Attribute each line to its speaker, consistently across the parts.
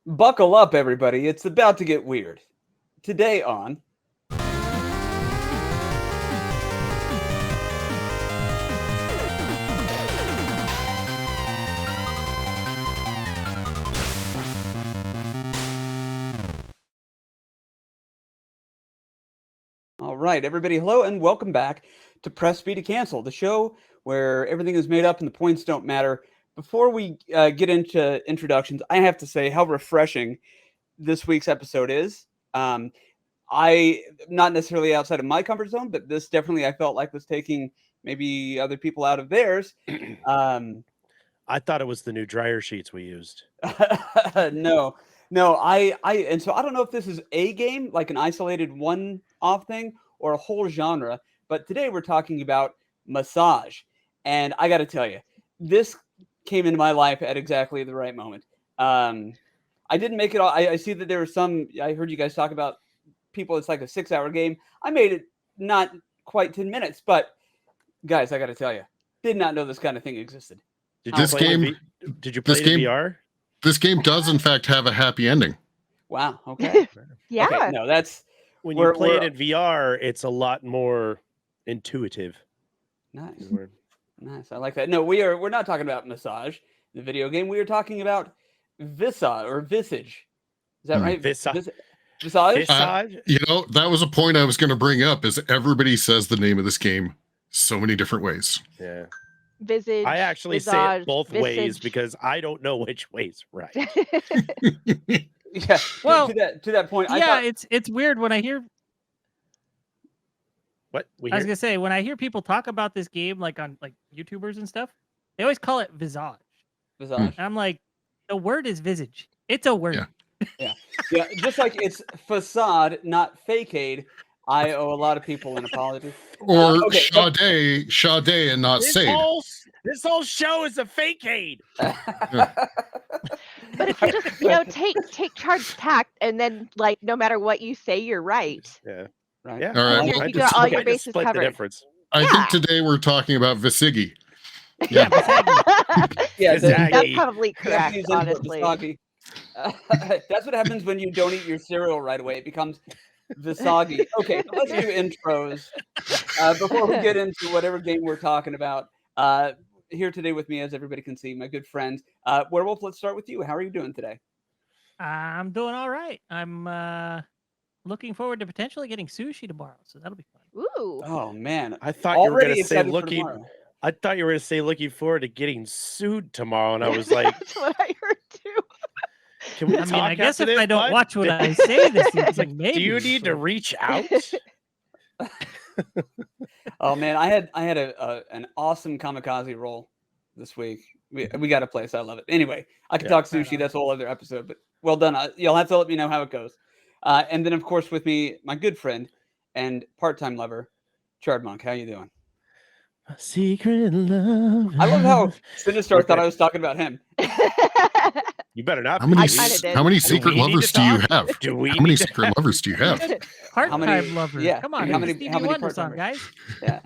Speaker 1: Buckle up, everybody. It's about to get weird. Today on... All right, everybody, hello and welcome back to Press B to Cancel, the show where everything is made up and the points don't matter. Before we get into introductions, I have to say how refreshing this week's episode is. I not necessarily outside of my comfort zone, but this definitely I felt like was taking maybe other people out of theirs.
Speaker 2: I thought it was the new dryer sheets we used.
Speaker 1: No, and so I don't know if this is a game, like an isolated one-off thing, or a whole genre. But today we're talking about Visage, and I got to tell you, this came into my life at exactly the right moment. I didn't make it all. I see that there were some. I heard you guys talk about people. It's like a 6-hour game. I made it not quite 10 minutes, but guys, I got to tell you, did not know this kind of thing existed.
Speaker 2: Did you play it in VR?
Speaker 3: This game does, in fact, have a happy ending.
Speaker 1: Wow. Okay.
Speaker 4: Yeah.
Speaker 1: Okay, no, that's
Speaker 2: when you play it in VR, it's a lot more intuitive.
Speaker 1: Nice. Nice. I like that. No, we're not talking about Visage, the video game. We are talking about Visage. Is that right?
Speaker 2: Visage.
Speaker 1: Visage?
Speaker 3: That was a point I was going to bring up, is everybody says the name of this game so many different ways.
Speaker 2: Yeah.
Speaker 4: Visage.
Speaker 2: I actually say it both ways because I don't know which way's right.
Speaker 1: Yeah. Well, to that point,
Speaker 5: it's weird when I hear.
Speaker 2: What
Speaker 5: I was gonna say, when I hear people talk about this game, like on YouTubers and stuff, they always call it Visage.
Speaker 1: Visage.
Speaker 5: And I'm like, the word is visage. It's a word.
Speaker 1: Yeah. Just like it's facade, not fakeade. I owe a lot of people an apology.
Speaker 3: Or Sade, and not Sade.
Speaker 2: This whole show is a fakeade.
Speaker 4: But if you just take charge tact, and then no matter what you say, you're right.
Speaker 2: Yeah.
Speaker 1: Right.
Speaker 2: Yeah.
Speaker 3: All right.
Speaker 4: You got all your bases covered.
Speaker 2: The difference.
Speaker 3: I think today we're talking about Visage.
Speaker 5: Yeah.
Speaker 4: That's probably correct, honestly.
Speaker 1: That's what happens when you don't eat your cereal right away. It becomes Visage. Okay, let's do intros before we get into whatever game we're talking about. Here today with me, as everybody can see, my good friends. Werewolf, let's start with you. How are you doing today?
Speaker 5: I'm doing all right. I'm looking forward to potentially getting sushi tomorrow, so that'll be fun.
Speaker 4: Ooh.
Speaker 1: Oh man,
Speaker 2: I thought you were going to say looking forward to getting sued tomorrow, and I was like,
Speaker 4: that's what I heard too.
Speaker 2: Can we
Speaker 5: I guess if I don't watch what I say this season, maybe.
Speaker 2: Do you need to reach out?
Speaker 1: Oh man, I had an awesome kamikaze roll this week. We got a place. I love it. Anyway, I could talk sushi. That's a whole other episode. But well done. You'll have to let me know how it goes. And then of course with me, my good friend and part-time lover, Chard Monk. How you doing?
Speaker 2: A secret love.
Speaker 1: I love how Sinistar thought I was talking about him.
Speaker 2: You better not.
Speaker 3: How many secret lovers do you have? How many secret lovers do you have?
Speaker 5: Part-time lover.
Speaker 1: Yeah.
Speaker 5: Come on.
Speaker 1: How many
Speaker 5: part-time guys?
Speaker 1: Yeah.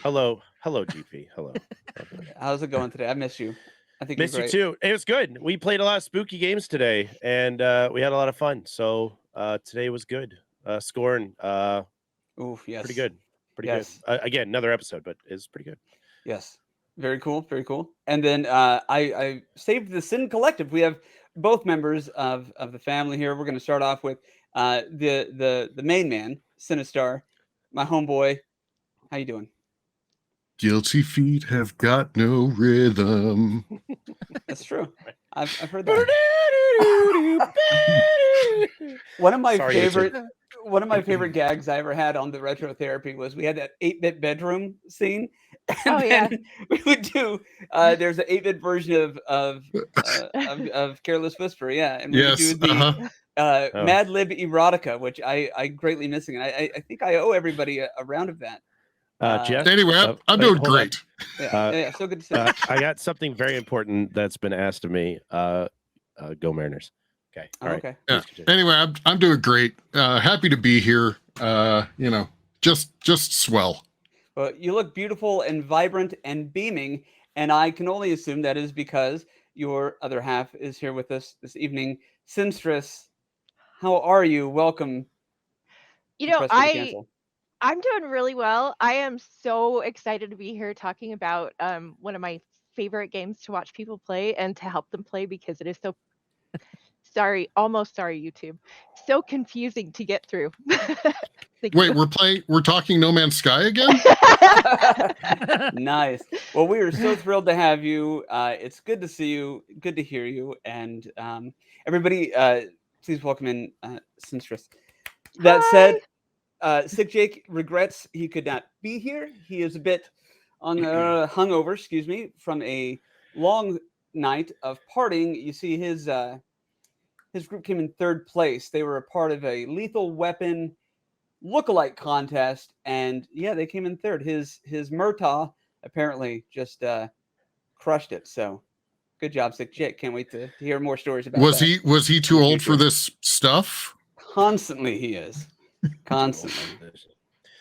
Speaker 2: Hello, GP. Hello.
Speaker 1: How's it going today? I miss you. I think
Speaker 2: missed you too. It was good. We played a lot of spooky games today, and we had a lot of fun. So today was good. Scoring.
Speaker 1: Oof. Yes.
Speaker 2: Pretty good. Good. Again, another episode, but it's pretty good.
Speaker 1: Yes. Very cool. Very cool. And then I saved the Sin Collective. We have both members of the family here. We're going to start off with the main man, Sinistar, my homeboy. How you doing?
Speaker 3: Guilty feet have got no rhythm.
Speaker 1: That's true. I've heard that. One of my favorite gags I ever had on the Retro Therapy was we had that 8-bit bedroom scene. And we would do there's an 8-bit version of Careless Whisper, and we would do the Mad Lib Erotica, which I greatly missing, and I think I owe everybody a round of that.
Speaker 2: Jeff.
Speaker 3: Anyway, I'm doing great.
Speaker 1: Yeah, so good to see you.
Speaker 2: I got something very important that's been asked of me. Go Mariners. Okay. All right.
Speaker 1: Okay.
Speaker 3: Yeah. Anyway, I'm doing great. Happy to be here. Just swell.
Speaker 1: Well, you look beautiful and vibrant and beaming, and I can only assume that is because your other half, is here with us this evening. Sinstress, how are you? Welcome
Speaker 4: You
Speaker 1: to
Speaker 4: know,
Speaker 1: Press B to Cancel.
Speaker 4: I'm doing really well. I am so excited to be here talking about one of my favorite games to watch people play and to help them play because it is so almost sorry, YouTube. So confusing to get through. Thank
Speaker 3: Wait,
Speaker 4: you.
Speaker 3: we're talking No Man's Sky again?
Speaker 1: Nice. Well, we are so thrilled to have you. It's good to see you, good to hear you, and everybody, please welcome in Sinstress. That said, Sick Jake regrets he could not be here. He is a bit on hungover, excuse me, from a long night of partying. You see, his group came in third place. They were a part of a Lethal Weapon lookalike contest, and yeah, they came in third. His Murtaugh apparently just crushed it. So good job, Sick Jake. Can't wait to hear more stories about that.
Speaker 3: Was he too old for this stuff?
Speaker 1: Constantly he is. Constantly.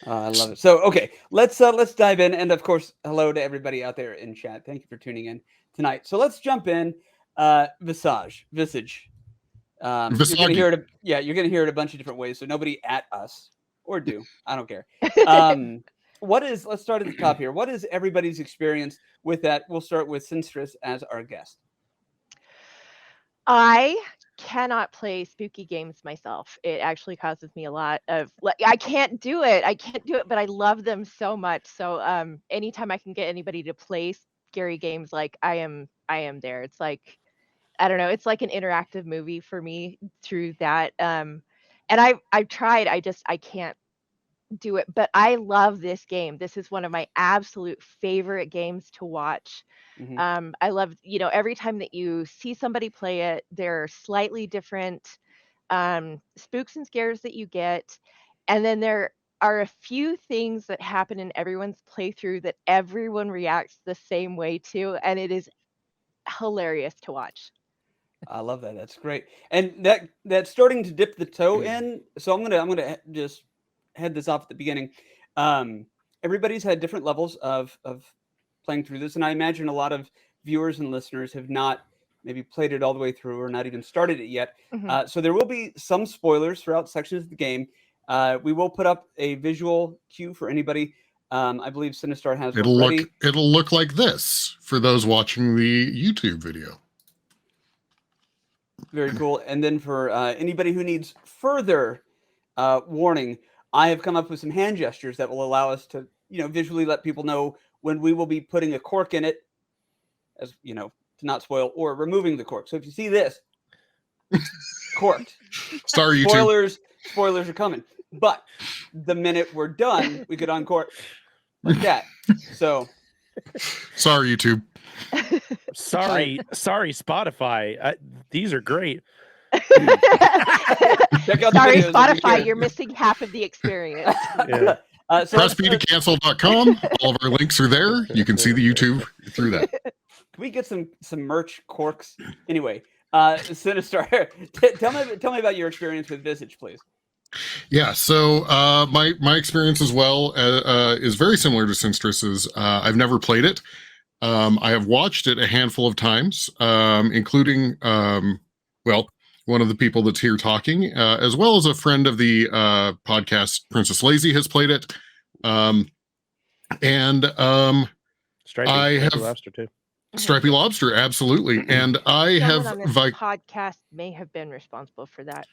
Speaker 1: I love it. So okay, let's dive in, and of course, hello to everybody out there in chat. Thank you for tuning in tonight. So let's jump in. Visage. You're gonna hear it. You're gonna hear it a bunch of different ways. So nobody at us or do. I don't care. Let's start at the top here. What is everybody's experience with that? We'll start with Sinstress as our guest.
Speaker 4: I cannot play spooky games myself. It actually causes me a lot of I can't do it. But I love them so much. So anytime I can get anybody to play scary games, like I am there. It's like, I don't know, it's like an interactive movie for me through that. And I've tried, I can't do it, but I love this game. This is one of my absolute favorite games to watch. I love, every time that you see somebody play it, there are slightly different spooks and scares that you get. And then there are a few things that happen in everyone's playthrough that everyone reacts the same way to. And it is hilarious to watch.
Speaker 1: I love that. That's great. And that's starting to dip the toe in. So I'm gonna just head this off at the beginning. Everybody's had different levels of playing through this, and I imagine a lot of viewers and listeners have not maybe played it all the way through or not even started it yet. So there will be some spoilers throughout sections of the game. We will put up a visual cue for anybody. I believe Sinistar has one ready.
Speaker 3: It'll look like this for those watching the YouTube video.
Speaker 1: Very cool. And then for anybody who needs further warning, I have come up with some hand gestures that will allow us to, visually let people know when we will be putting a cork in it, as to not spoil, or removing the cork. So if you see this, corked.
Speaker 3: Sorry, YouTube.
Speaker 1: Spoilers are coming. But the minute we're done, we could uncork like that. So
Speaker 3: sorry, YouTube.
Speaker 2: Sorry, Spotify. These are great.
Speaker 4: Sorry, Spotify, you're missing half of the experience.
Speaker 2: Yeah.
Speaker 3: PressBToCancel.com. All of our links are there. You can see the YouTube through that.
Speaker 1: Can we get some merch corks? Anyway, Sinistar, tell me about your experience with Visage, please.
Speaker 3: Yeah, so my experience as well is very similar to Sinstress's. I've never played it. I have watched it a handful of times, including, one of the people that's here talking, as well as a friend of the podcast, Princess Lazy, has played it.
Speaker 2: Stripey Lobster too.
Speaker 3: Stripey Lobster, absolutely. And I have
Speaker 4: on this podcast may have been responsible for that.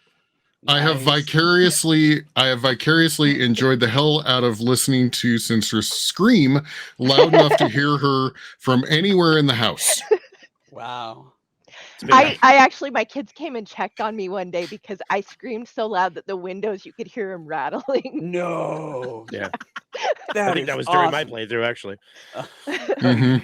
Speaker 3: I have vicariously enjoyed the hell out of listening to Sinstress scream loud enough to hear her from anywhere in the house.
Speaker 1: Wow.
Speaker 4: I actually, my kids came and checked on me one day because I screamed so loud that the windows, you could hear them rattling.
Speaker 1: No.
Speaker 2: Yeah. I think that was
Speaker 1: awesome.
Speaker 2: during my playthrough, actually.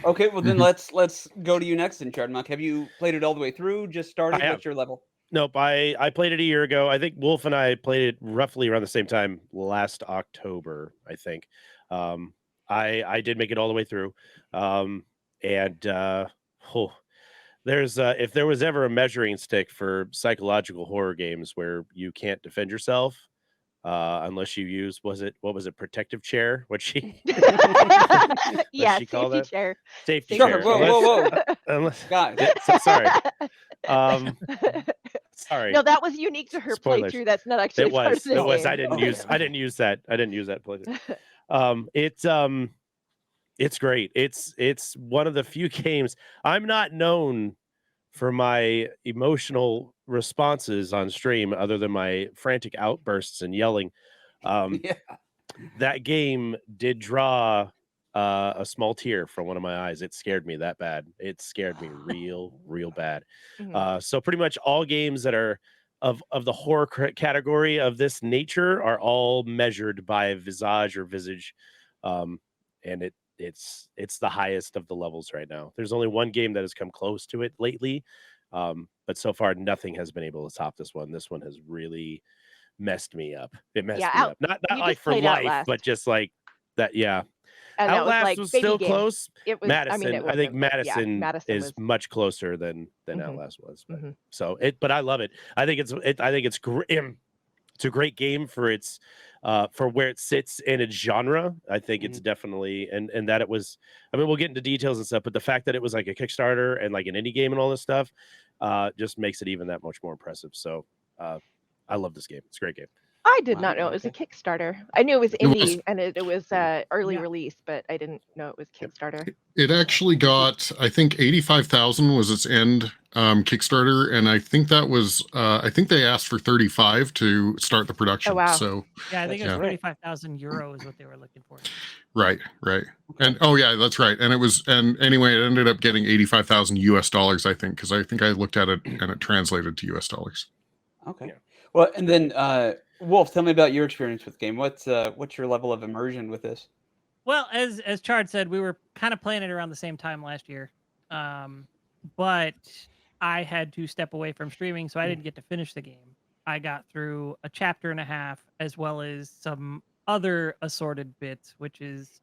Speaker 1: Okay, well then let's go to you next, in Chardmuck. Have you played it all the way through? Just started? What's your level?
Speaker 2: Nope, I played it a year ago. I think Wolf and I played it roughly around the same time last October, I think. I did make it all the way through. There's if there was ever a measuring stick for psychological horror games where you can't defend yourself, unless you use what was it, protective chair? What she
Speaker 4: Yeah,
Speaker 2: she call
Speaker 4: safety
Speaker 2: that?
Speaker 4: chair.
Speaker 2: Safety
Speaker 1: Sure.
Speaker 2: chair.
Speaker 1: Whoa.
Speaker 2: Unless
Speaker 1: Guys.
Speaker 2: sorry. Sorry.
Speaker 4: No, that was unique to her
Speaker 2: Spoilers.
Speaker 4: playthrough. That's not actually part of the
Speaker 2: It was.
Speaker 4: game.
Speaker 2: I didn't use that. I didn't use that playthrough. It's great. It's one of the few games. I'm not known for my emotional responses on stream other than my frantic outbursts and yelling.
Speaker 1: Yeah.
Speaker 2: That game did draw a small tear from one of my eyes. It scared me that bad. It scared me real bad. So pretty much all games that are of the horror category of this nature are all measured by Visage or Visage, and it's the highest of the levels right now. There's only one game that has come close to it lately, but so far nothing has been able to top this one. This one has really messed me up. It messed me up. Not
Speaker 4: you
Speaker 2: like
Speaker 4: just
Speaker 2: for
Speaker 4: played
Speaker 2: life,
Speaker 4: Outlast.
Speaker 2: but just like that. Yeah.
Speaker 4: And that was
Speaker 2: Outlast
Speaker 4: like
Speaker 2: was
Speaker 4: baby
Speaker 2: still
Speaker 4: game.
Speaker 2: close.
Speaker 4: It was.
Speaker 2: Madison,
Speaker 4: I mean,
Speaker 2: I think
Speaker 4: Madison
Speaker 2: Madison is
Speaker 4: was.
Speaker 2: much closer than
Speaker 4: Mhm.
Speaker 2: Outlast was. But,
Speaker 4: Mhm.
Speaker 2: so but I love it. I think it's great. It's a great game for its for where it sits in its genre. I think it's definitely and that it was. I mean, we'll get into details and stuff, but the fact that it was like a Kickstarter and like an indie game and all this stuff just makes it even that much more impressive. So I love this game. It's a great game.
Speaker 4: I did not know it was a Kickstarter. I knew it was
Speaker 3: It was.
Speaker 4: indie and it was early
Speaker 5: Yeah.
Speaker 4: release, but I didn't know it was Kickstarter.
Speaker 3: It actually got, I think, 85,000 was its end Kickstarter, and I think that was, I think they asked for 35 to start the production.
Speaker 4: Oh, wow.
Speaker 3: So
Speaker 5: Yeah, I think it was
Speaker 3: Yeah.
Speaker 5: 35,000 euro is what they were looking for.
Speaker 3: right, and oh yeah, that's right. And it was, and anyway, it ended up getting 85,000 US dollars, I think, because I think I looked at it and it translated to US dollars.
Speaker 1: Okay.
Speaker 2: Yeah.
Speaker 1: Well, and then Wolf, tell me about your experience with the game. What's your level of immersion with this?
Speaker 5: Well, as Chard said, we were kind of playing it around the same time last year, but I had to step away from streaming, so I didn't get to finish the game. I got through a chapter and a half, as well as some other assorted bits, which is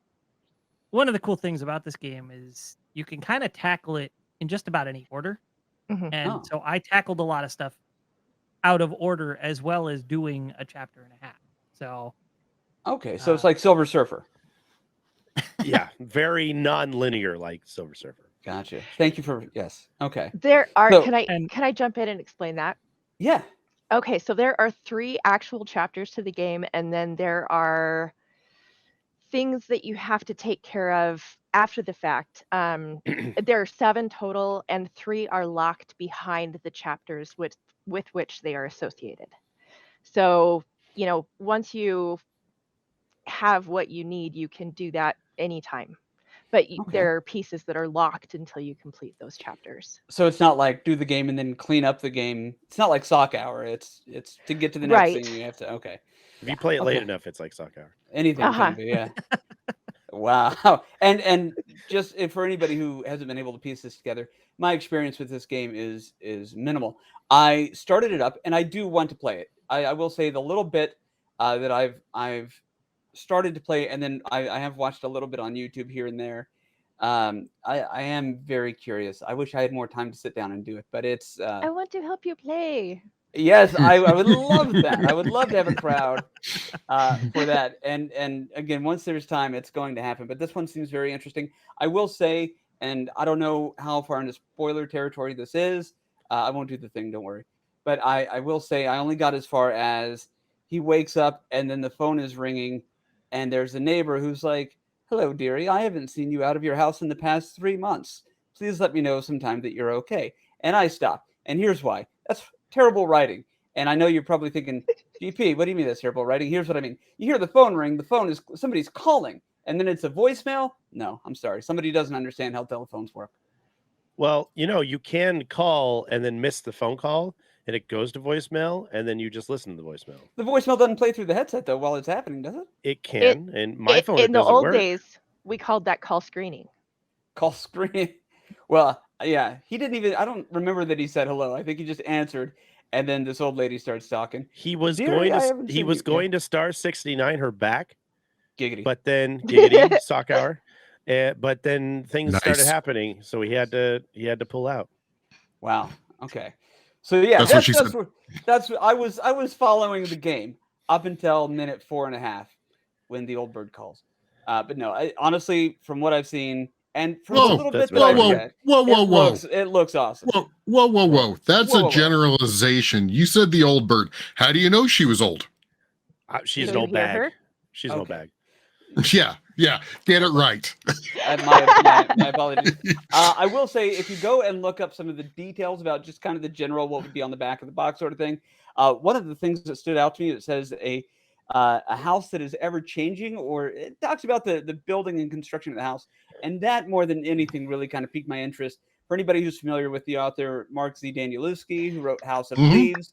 Speaker 5: one of the cool things about this game is you can kind of tackle it in just about any order. And so I tackled a lot of stuff out of order, as well as doing a chapter and a half. So
Speaker 1: okay, so it's like Silver Surfer.
Speaker 2: Yeah, very non-linear like Silver Surfer.
Speaker 1: Gotcha. Thank you for yes. Okay.
Speaker 4: There are.
Speaker 1: So-
Speaker 4: Can I jump in and explain that?
Speaker 1: Yeah.
Speaker 4: Okay, so there are 3 actual chapters to the game, and then there are things that you have to take care of after the fact. There are 7 total, and 3 are locked behind the chapters with which they are associated. So, once you have what you need, you can do that anytime. But there are pieces that are locked until you complete those chapters.
Speaker 1: So it's not like do the game and then clean up the game. It's not like Sock Hour. It's to get to the next thing you have to. Okay.
Speaker 2: If you play it late enough, it's like Sock Hour.
Speaker 1: Anything can be, yeah. Wow. And just for anybody who hasn't been able to piece this together, my experience with this game is minimal. I started it up and I do want to play it. I will say the little bit that I've started to play, and then I have watched a little bit on YouTube here and there. I am very curious. I wish I had more time to sit down and do it, but it's
Speaker 4: I want to help you play.
Speaker 1: yes, I would love that. I would love to have a crowd for that. And again, once there's time, it's going to happen. But this one seems very interesting. I will say, and I don't know how far into spoiler territory this is. I won't do the thing, don't worry. But I will say I only got as far as he wakes up and then the phone is ringing and there's a neighbor who's like, "Hello, dearie. I haven't seen you out of your house in the past 3 months. Please let me know sometime that you're okay." And I stop. And here's why. That's terrible writing. And I know you're probably thinking, GP, what do you mean that's terrible writing? Here's what I mean. You hear the phone ring. The phone is somebody's calling. And then it's a voicemail. No, I'm sorry. Somebody doesn't understand how telephones work.
Speaker 2: Well, you can call and then miss the phone call and it goes to voicemail and then you just listen to the voicemail.
Speaker 1: The voicemail doesn't play through the headset, though, while it's happening, does it?
Speaker 2: It can. And my phone,
Speaker 4: in
Speaker 2: it
Speaker 4: the
Speaker 2: doesn't
Speaker 4: old
Speaker 2: work.
Speaker 4: days, we called that call screening.
Speaker 1: Call screening. Well, yeah. He didn't even, I don't remember that he said hello. I think he just answered. And then this old lady starts talking.
Speaker 2: He was
Speaker 1: Dearie,
Speaker 2: going to star 69 her back.
Speaker 1: Giggity.
Speaker 2: But then giggity Sock Hour. But then things started happening, so he had to pull out.
Speaker 1: Wow. Okay. So yeah,
Speaker 3: That's what she said.
Speaker 1: That's what I was following the game. up until minute 4.5 when the old bird calls. But no, honestly, from what I've seen and from the little bit that I've read, it looks awesome.
Speaker 3: Whoa. That's a
Speaker 1: Whoa.
Speaker 3: generalization. You said the old bird. How do you know she was old?
Speaker 2: She's an old bag. She's an old bag.
Speaker 3: Yeah. Get it right.
Speaker 1: My apologies. I will say, if you go and look up some of the details about just kind of the general what would be on the back of the box sort of thing, one of the things that stood out to me, it says a house that is ever changing, or it talks about the building and construction of the house, and that more than anything really kind of piqued my interest. For anybody who's familiar with the author Mark Z. Danielewski, who wrote House of Leaves,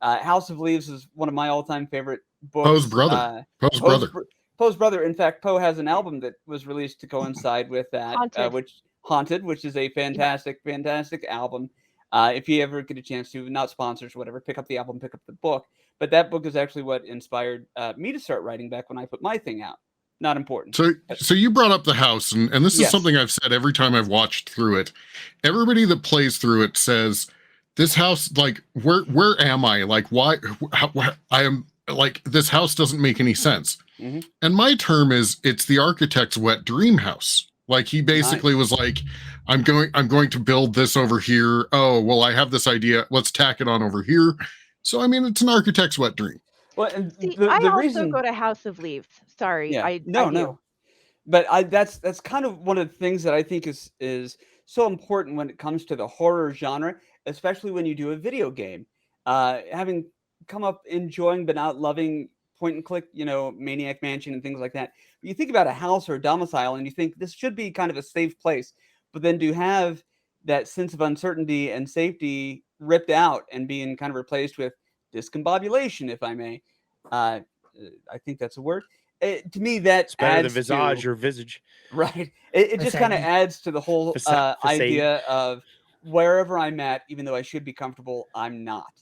Speaker 1: House of Leaves is one of my all-time favorite books.
Speaker 3: Poe's brother.
Speaker 1: Poe's brother. In fact, Poe has an album that was released to coincide with that, Haunted, which is a fantastic album. If you ever get a chance to, not sponsors or whatever, pick up the album, pick up the book. But that book is actually what inspired me to start writing back when I put my thing out. Not important.
Speaker 3: So you brought up the house, and this is something I've said every time I've watched through it. Everybody that plays through it says, this house, like, where am I? Like, why I am, like, this house doesn't make any sense. And my term is, it's the architect's wet dream house. Like, he basically was like, I'm going to build this over here. Oh, well, I have this idea. Let's tack it on over here. So, I mean, it's an architect's wet dream.
Speaker 1: Well, and
Speaker 4: I also go to House of Leaves. Sorry.
Speaker 1: Yeah.
Speaker 4: I
Speaker 1: No.
Speaker 4: do.
Speaker 1: But that's kind of one of the things that I think is so important when it comes to the horror genre, especially when you do a video game. Having come up enjoying but not loving point and click, Maniac Mansion and things like that. But you think about a house or a domicile and you think this should be kind of a safe place, but then to have that sense of uncertainty and safety ripped out and being kind of replaced with discombobulation, if I may. I think that's a word. To me, that
Speaker 2: better
Speaker 1: adds
Speaker 2: than Visage or Visage.
Speaker 1: Right. It just kind of adds to the whole idea of wherever I'm at, even though I should be comfortable, I'm not.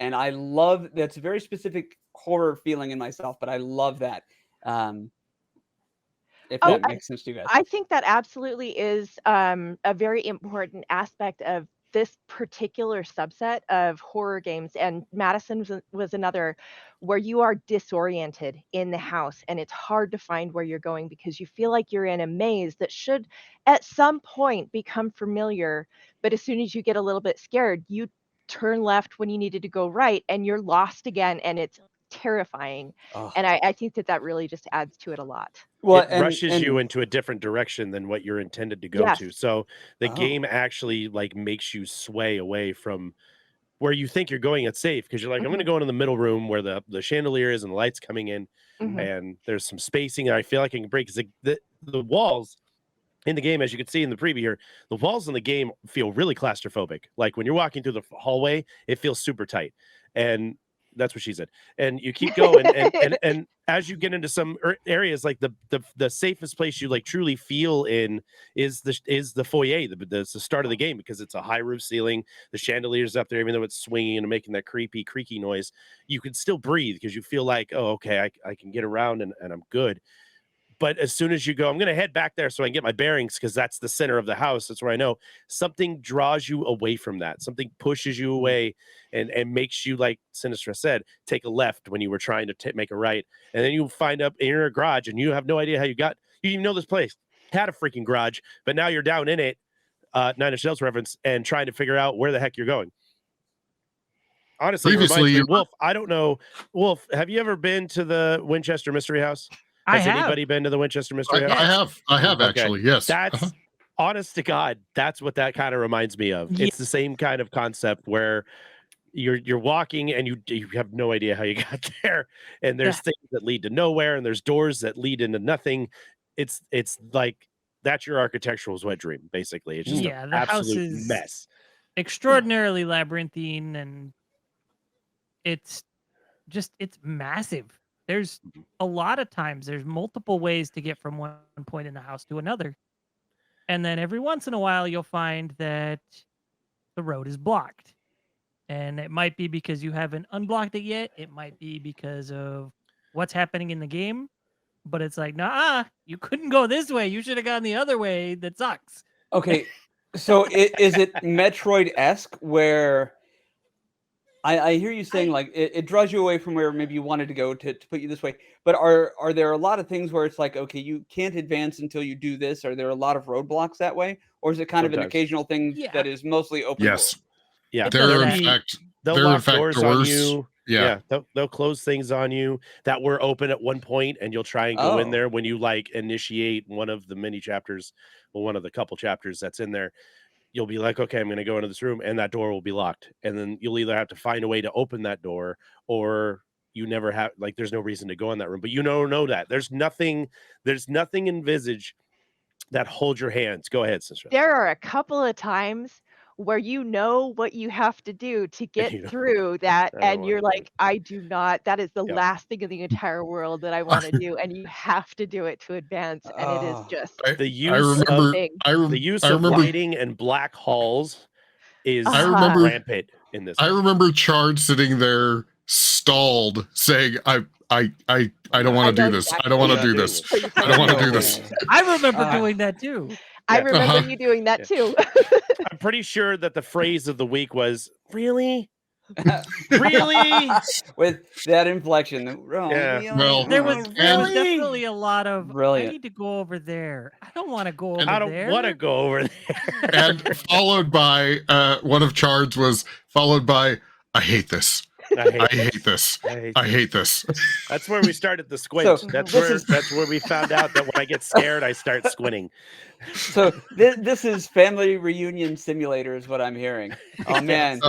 Speaker 1: And I love that's a very specific horror feeling in myself, but I love that. If that makes sense to you guys.
Speaker 4: I think that absolutely is a very important aspect of this particular subset of horror games. And Madison was another, where you are disoriented in the house and it's hard to find where you're going because you feel like you're in a maze that should at some point become familiar. But as soon as you get a little bit scared, you turn left when you needed to go right and you're lost again, and it's terrifying. And I think that really just adds to it a lot.
Speaker 2: Well, it rushes you into a different direction than what you're intended to go to. So the game actually like makes you sway away from where you think you're going. It's safe because you're like, I'm going to go into the middle room where the chandelier is and the lights coming in, and there's some spacing that I feel like I can break. Because the walls in the game, as you can see in the preview here, the walls in the game feel really claustrophobic. Like when you're walking through the hallway, it feels super tight. And that's what she said. And you keep going, and as you get into some areas, like the safest place you like truly feel in is the foyer, the start of the game, because it's a high roof ceiling. The chandelier's up there, even though it's swinging and making that creepy, creaky noise. You can still breathe because you feel like, oh, okay, I can get around and I'm good. But as soon as you go, I'm going to head back there so I can get my bearings because that's the center of the house. That's where I know something draws you away from that. Something pushes you away and makes you, like Sinistra said, take a left when you were trying to make a right. And then you find up in a garage and you have no idea how you didn't even know this place had a freaking garage, but now you're down in it, Nine Inch Nails reference, and trying to figure out where the heck you're going. Honestly, previously, Wolf, I don't know. Wolf, have you ever been to the Winchester Mystery House? Has anybody been to the Winchester Mystery House?
Speaker 3: I have actually, yes.
Speaker 2: That's honest to God, that's what that kind of reminds me of. Yeah. It's the same kind of concept where you're walking and you have no idea how you got there, and there's things that lead to nowhere, and there's doors that lead into nothing. It's like that's your architectural wet dream, basically. It's just an absolute mess.
Speaker 5: Extraordinarily labyrinthine, and it's massive. There's a lot of times there's multiple ways to get from one point in the house to another. And then every once in a while, you'll find that the road is blocked. And it might be because you haven't unblocked it yet. It might be because of what's happening in the game. But it's like, nah, you couldn't go this way. You should have gone the other way. That sucks.
Speaker 1: Okay. So is it Metroid-esque where I hear you saying like it draws you away from where maybe you wanted to go to put you this way. But are there a lot of things where it's like, okay, you can't advance until you do this? Are there a lot of roadblocks that way, or is it kind of an
Speaker 2: Sometimes.
Speaker 1: occasional thing
Speaker 5: Yeah.
Speaker 1: that is mostly open
Speaker 3: Yes.
Speaker 1: world?
Speaker 2: Yeah,
Speaker 5: It
Speaker 3: There
Speaker 5: does
Speaker 3: are
Speaker 5: that.
Speaker 3: in fact
Speaker 2: they'll
Speaker 3: there are in
Speaker 2: lock
Speaker 3: fact
Speaker 2: doors on
Speaker 3: doors.
Speaker 2: you.
Speaker 3: Yeah.
Speaker 2: They'll close things on you that were open at one point, and you'll try and go in
Speaker 1: Oh.
Speaker 2: there when you like initiate one of the mini chapters, or one of the couple chapters that's in there. You'll be like, okay, I'm going to go into this room, and that door will be locked, and then you'll either have to find a way to open that door, or you never have, like, there's no reason to go in that room. But you know that there's nothing in Visage that holds your hands. Go ahead, sister.
Speaker 4: There are a couple of times where you know what you have to do to get
Speaker 2: You don't-
Speaker 4: through that,
Speaker 2: I don't
Speaker 4: and
Speaker 2: wanna
Speaker 4: you're
Speaker 2: do it.
Speaker 4: like, I do not. That is the
Speaker 2: Yep.
Speaker 4: last thing in the entire world that I want to do, and you have to do it to advance, and it is
Speaker 1: Oh.
Speaker 4: just
Speaker 2: The
Speaker 3: I
Speaker 2: use
Speaker 3: remember
Speaker 4: thing.
Speaker 2: the use
Speaker 3: I
Speaker 2: of
Speaker 3: remember
Speaker 2: lighting and black halls is
Speaker 3: I remember
Speaker 2: rampant in this.
Speaker 3: I
Speaker 2: game.
Speaker 3: remember Chard sitting there stalled saying, I don't want
Speaker 4: I
Speaker 3: to do
Speaker 4: know
Speaker 3: this.
Speaker 4: exactly
Speaker 3: I don't want
Speaker 2: You're
Speaker 3: to
Speaker 2: not
Speaker 3: do
Speaker 2: doing
Speaker 3: this.
Speaker 2: this.
Speaker 4: So you
Speaker 3: I don't want to
Speaker 1: No
Speaker 3: do this.
Speaker 1: way.
Speaker 5: I remember
Speaker 1: Ah.
Speaker 5: doing that too.
Speaker 4: I
Speaker 2: Yeah.
Speaker 4: remember
Speaker 3: Uh-huh.
Speaker 4: you doing that
Speaker 2: Yeah.
Speaker 4: too.
Speaker 2: I'm pretty sure that the phrase of the week was really. Really?
Speaker 1: With that inflection.
Speaker 2: Yeah.
Speaker 1: Really?
Speaker 3: Well,
Speaker 5: There was
Speaker 3: and-
Speaker 5: definitely a lot of I
Speaker 1: Brilliant.
Speaker 5: need to go over there. I don't want to go over
Speaker 3: And-
Speaker 2: I don't
Speaker 5: there.
Speaker 2: want to go over there.
Speaker 3: And followed by one of Chard's was followed by, I hate this. I hate this. I hate this.
Speaker 2: That's where we started the squint.
Speaker 1: So,
Speaker 2: that's
Speaker 1: this
Speaker 2: where we found out that when I get scared, I start squinting.
Speaker 1: So this is family reunion simulator, is what I'm hearing. Oh man,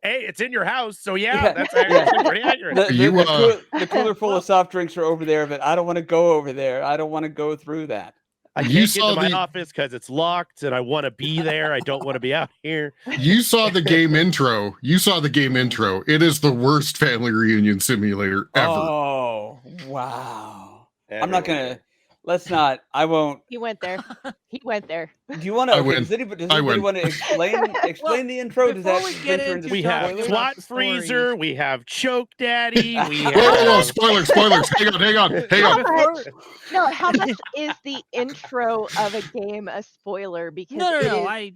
Speaker 2: It's in your house, so
Speaker 1: Yeah,
Speaker 2: that's
Speaker 1: yeah.
Speaker 2: actually pretty accurate.
Speaker 1: The cooler full of soft drinks are over there, but I don't want to go over there. I don't want to go through that.
Speaker 2: I
Speaker 3: You
Speaker 2: can't get
Speaker 3: saw
Speaker 2: to my
Speaker 3: the-
Speaker 2: office because it's locked, and I want to be there. I don't want to be out here.
Speaker 3: You saw the game intro. It is the worst family reunion simulator ever.
Speaker 1: Oh wow! I'm
Speaker 2: Everyone
Speaker 1: not gonna. Let's not. I won't.
Speaker 4: He went there. He went there.
Speaker 1: Do you want to?
Speaker 3: I
Speaker 1: Okay,
Speaker 3: win.
Speaker 1: does anybody
Speaker 3: I win.
Speaker 1: want to explain the intro? Does
Speaker 5: before
Speaker 1: that
Speaker 5: we get
Speaker 1: venture
Speaker 5: into
Speaker 2: We
Speaker 5: Talk
Speaker 2: have
Speaker 5: spoilers.
Speaker 2: twat
Speaker 5: The
Speaker 2: freezer.
Speaker 5: stories.
Speaker 2: We have choke daddy. We
Speaker 3: Whoa,
Speaker 2: have
Speaker 3: spoilers. Hang on.
Speaker 4: How much? No, how much is the intro of a game a spoiler? Because
Speaker 5: No.
Speaker 4: it is-
Speaker 5: I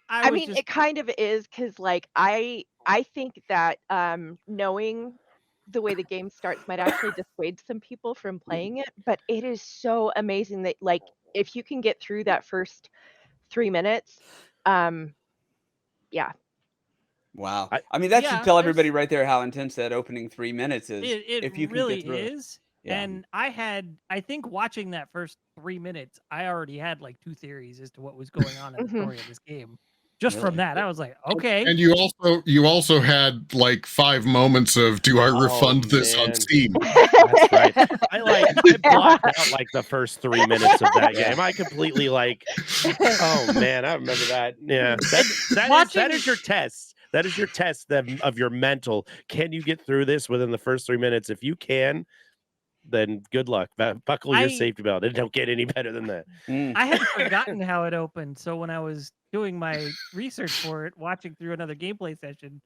Speaker 4: I
Speaker 5: was
Speaker 4: mean,
Speaker 5: just,
Speaker 4: it kind of is because, like, I think that knowing the way the game starts might actually dissuade some people from playing it. But it is so amazing that, like, if you can get through that first 3 minutes, yeah,
Speaker 1: Wow.
Speaker 2: I-
Speaker 1: I mean, that
Speaker 5: Yeah,
Speaker 1: should tell
Speaker 5: there's-
Speaker 1: everybody right there how intense that opening 3 minutes is.
Speaker 5: it
Speaker 1: if you can
Speaker 5: really
Speaker 1: get through it.
Speaker 5: is.
Speaker 1: Yeah.
Speaker 5: And I think watching that first 3 minutes, I already had like 2 theories as to what was going on in the
Speaker 4: Mhm.
Speaker 5: story of this game. Just
Speaker 1: Really?
Speaker 5: from that, I was like, okay.
Speaker 3: And you also had like 5 moments of, do I refund this on
Speaker 2: man.
Speaker 3: Steam?
Speaker 2: That's right. I blocked out like the first 3 minutes of that
Speaker 1: Yeah.
Speaker 2: game. I completely oh man, I remember that. Yeah, that is your test. That is your test of your mental. Can you get through this within the first 3 minutes? If you can, then good luck. Buckle your safety belt. It don't get any better than that.
Speaker 5: I had forgotten how it opened, so when I was doing my research for it, watching through another gameplay session,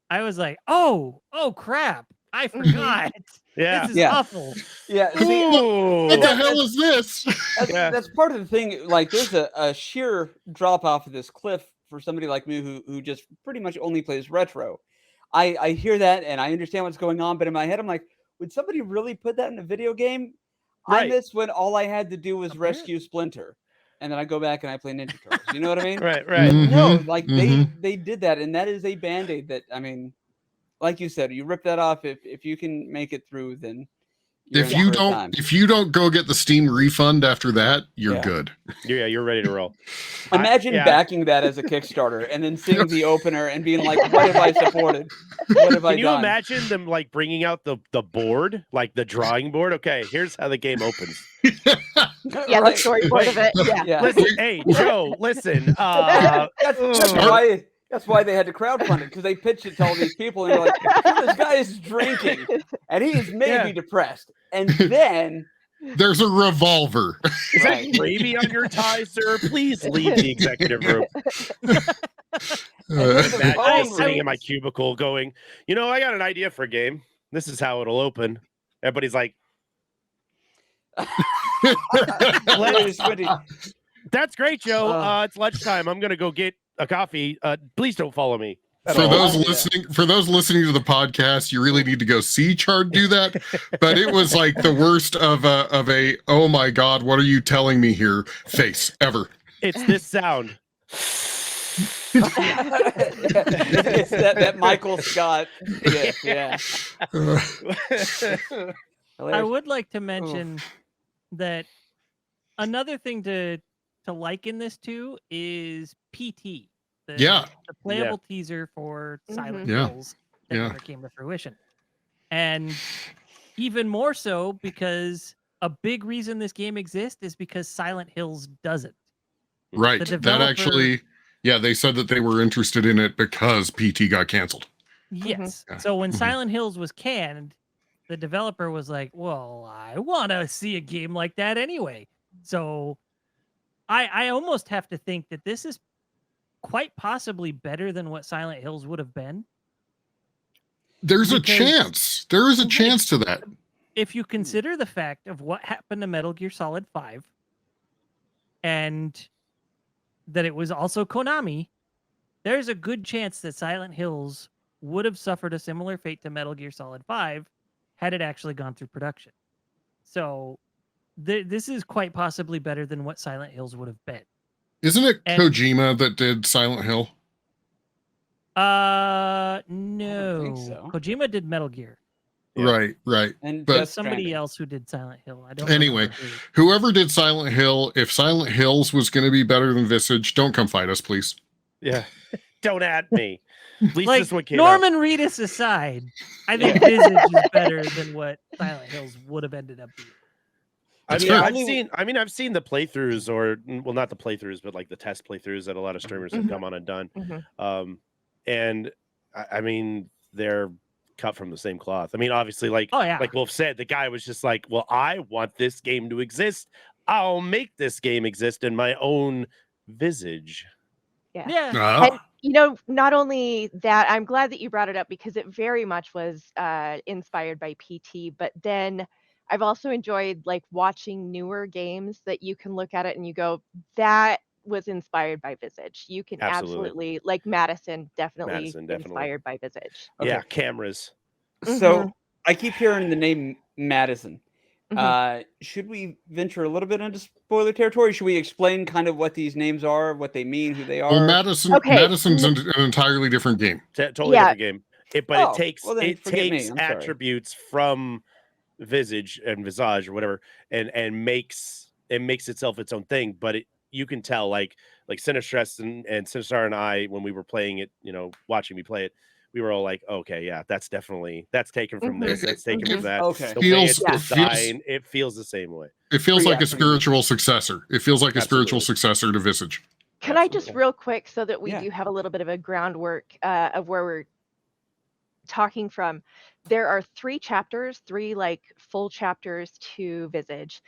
Speaker 5: I was like, "Oh crap! I forgot.
Speaker 2: Yeah.
Speaker 5: This is
Speaker 1: Yeah.
Speaker 5: awful."
Speaker 1: Yeah. See,
Speaker 2: Ooh.
Speaker 3: What the hell is this?
Speaker 1: that's part of the thing. Like, there's a sheer drop off of this cliff for somebody like me who just pretty much only plays retro. I hear that and I understand what's going on, but in my head, I'm like, would somebody really put that in a video game? I
Speaker 2: Right.
Speaker 1: miss when all I had to do was
Speaker 5: Apparently.
Speaker 1: rescue Splinter, and then I go back and I play Ninja Turtles. You know what I mean?
Speaker 2: Right.
Speaker 1: No,
Speaker 3: Mhm,
Speaker 1: like
Speaker 3: mhm.
Speaker 1: they did that, and that is a band-aid that, I mean, like you said, you rip that off. If you can make it through, then you're
Speaker 3: If
Speaker 1: in
Speaker 3: you
Speaker 1: for a time.
Speaker 3: don't go get the Steam refund after that, you're
Speaker 1: Yeah.
Speaker 3: good.
Speaker 2: Yeah, you're ready to roll.
Speaker 1: Imagine
Speaker 2: yeah.
Speaker 1: backing that as a Kickstarter and then seeing the opener and being like, "What have I supported? What have I
Speaker 2: Can you
Speaker 1: done?"
Speaker 2: imagine them like bringing out the board, like the drawing board? Okay, here's how the game opens.
Speaker 4: yeah,
Speaker 1: Right.
Speaker 4: the storyboard of it. Yeah.
Speaker 1: Yeah,
Speaker 2: Listen, hey Joe, listen.
Speaker 1: that's why they had to crowdfund it, because they pitched it to all these people and they're like, "So this guy is drinking and he is maybe depressed," and then
Speaker 3: There's a revolver.
Speaker 2: Is that
Speaker 1: Right.
Speaker 2: gravy on your tie, sir? Please leave the executive room. Imagine
Speaker 1: Oh,
Speaker 2: me sitting in my cubicle going, I got an idea for a game. This is how it'll open. Everybody's like, that's great, Joe. It's lunchtime. I'm going to go get a coffee. Please don't follow me.
Speaker 3: For those
Speaker 1: Yeah.
Speaker 3: listening to the podcast, you really need to go see Chard do that. But it was like the worst of a oh my god, what are you telling me here face ever.
Speaker 2: It's this sound.
Speaker 1: It's that Michael Scott gif, yeah.
Speaker 5: I would like to mention that another thing to liken this to is PT. The playable teaser for Silent Hills that never came to fruition. And even more so because a big reason this game exists is because Silent Hills doesn't.
Speaker 3: Right. That actually, they said that they were interested in it because PT got canceled.
Speaker 5: Yes. So when Silent Hills was canned, the developer was like, well, I want to see a game like that anyway. So I almost have to think that this is quite possibly better than what Silent Hills would have been.
Speaker 3: There's a chance. There is a chance to that.
Speaker 5: If you consider the fact of what happened to Metal Gear Solid 5 and that it was also Konami, there's a good chance that Silent Hills would have suffered a similar fate to Metal Gear Solid 5 had it actually gone through production. So this is quite possibly better than what Silent Hills would have been.
Speaker 3: Isn't it Kojima that did Silent Hill?
Speaker 5: No.
Speaker 1: So.
Speaker 5: Kojima did Metal Gear.
Speaker 3: Yeah. Right.
Speaker 1: And
Speaker 5: but somebody else who did Silent Hill. I don't.
Speaker 3: Anyway, whoever did Silent Hill, if Silent Hills was going to be better than Visage, don't come fight us, please.
Speaker 2: Yeah, don't at me. At least
Speaker 5: like
Speaker 2: this one came
Speaker 5: Norman
Speaker 2: out.
Speaker 5: Reedus aside, I think Visage is better than what Silent Hills would have ended up being.
Speaker 3: I've
Speaker 2: seen the playthroughs, or well, not the playthroughs, but like the test playthroughs that a lot of streamers have come on and done. And I mean, they're cut from the same cloth. I mean, obviously, like Wolf said, the guy was just like, well, I want this game to exist. I'll make this game exist in my own Visage.
Speaker 4: And, not only that, I'm glad that you brought it up because it very much was inspired by PT, but then I've also enjoyed like watching newer games that you can look at it and you go, that was inspired by Visage. You can absolutely like Madison definitely inspired by Visage.
Speaker 2: Okay. Yeah, cameras.
Speaker 1: So I keep hearing the name Madison. Should we venture a little bit into spoiler territory? Should we explain kind of what these names are, what they mean, who they are?
Speaker 3: Well, Madison's an entirely different game.
Speaker 2: Totally different game. But it takes attributes from Visage and Visage or whatever, and makes itself its own thing. But you can tell, like Sinistress and Sinistar and I, when we were playing it, watching me play it, we were all like, okay, yeah, that's taken from this, that's taken from that.
Speaker 1: Okay.
Speaker 2: It feels the same way.
Speaker 3: It feels like a spiritual successor. It feels like a spiritual successor to Visage.
Speaker 4: Can I just real quick, so that we do have a little bit of a groundwork of where we're talking from. There are 3 chapters, 3 like full chapters to Visage.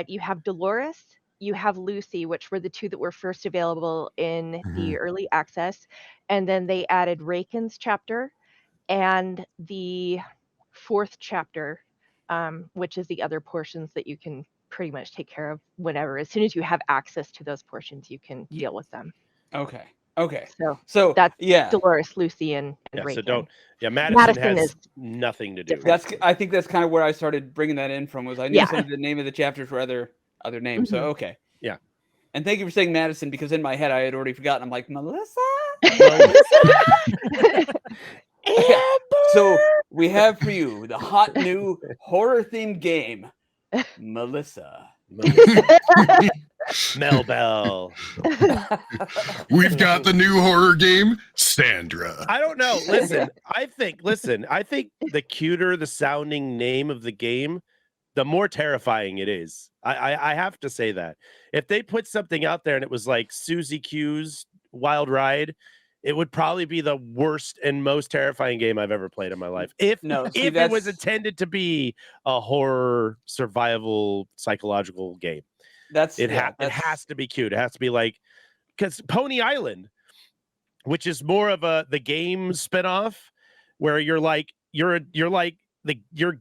Speaker 4: You have Dolores, you have Lucy, which were the 2 that were first available in the early access, and then they added Raken's chapter and the 4th chapter, which is the other portions that you can pretty much take care of whenever. As soon as you have access to those portions, you can deal with them.
Speaker 1: Okay.
Speaker 4: So that's Dolores, Lucy, and Raken.
Speaker 2: Madison has nothing to do with
Speaker 1: it. I think that's kind of where I started bringing that in from, was I knew some of the name of the chapters were other names. So
Speaker 2: yeah.
Speaker 1: And thank you for saying Madison, because in my head I had already forgotten. I'm like, Melissa. So we have for you the hot new horror themed game, Melissa.
Speaker 2: Mel Bell.
Speaker 3: We've got the new horror game, Sandra.
Speaker 2: I don't know. I think the cuter the sounding name of the game, the more terrifying it is. I have to say that. If they put something out there and it was like Susie Q's Wild Ride, it would probably be the worst and most terrifying game I've ever played in my life. If it was intended to be a horror survival psychological game. It has to be cute. It has to be like, because Pony Island, which is more of the game spinoff, where your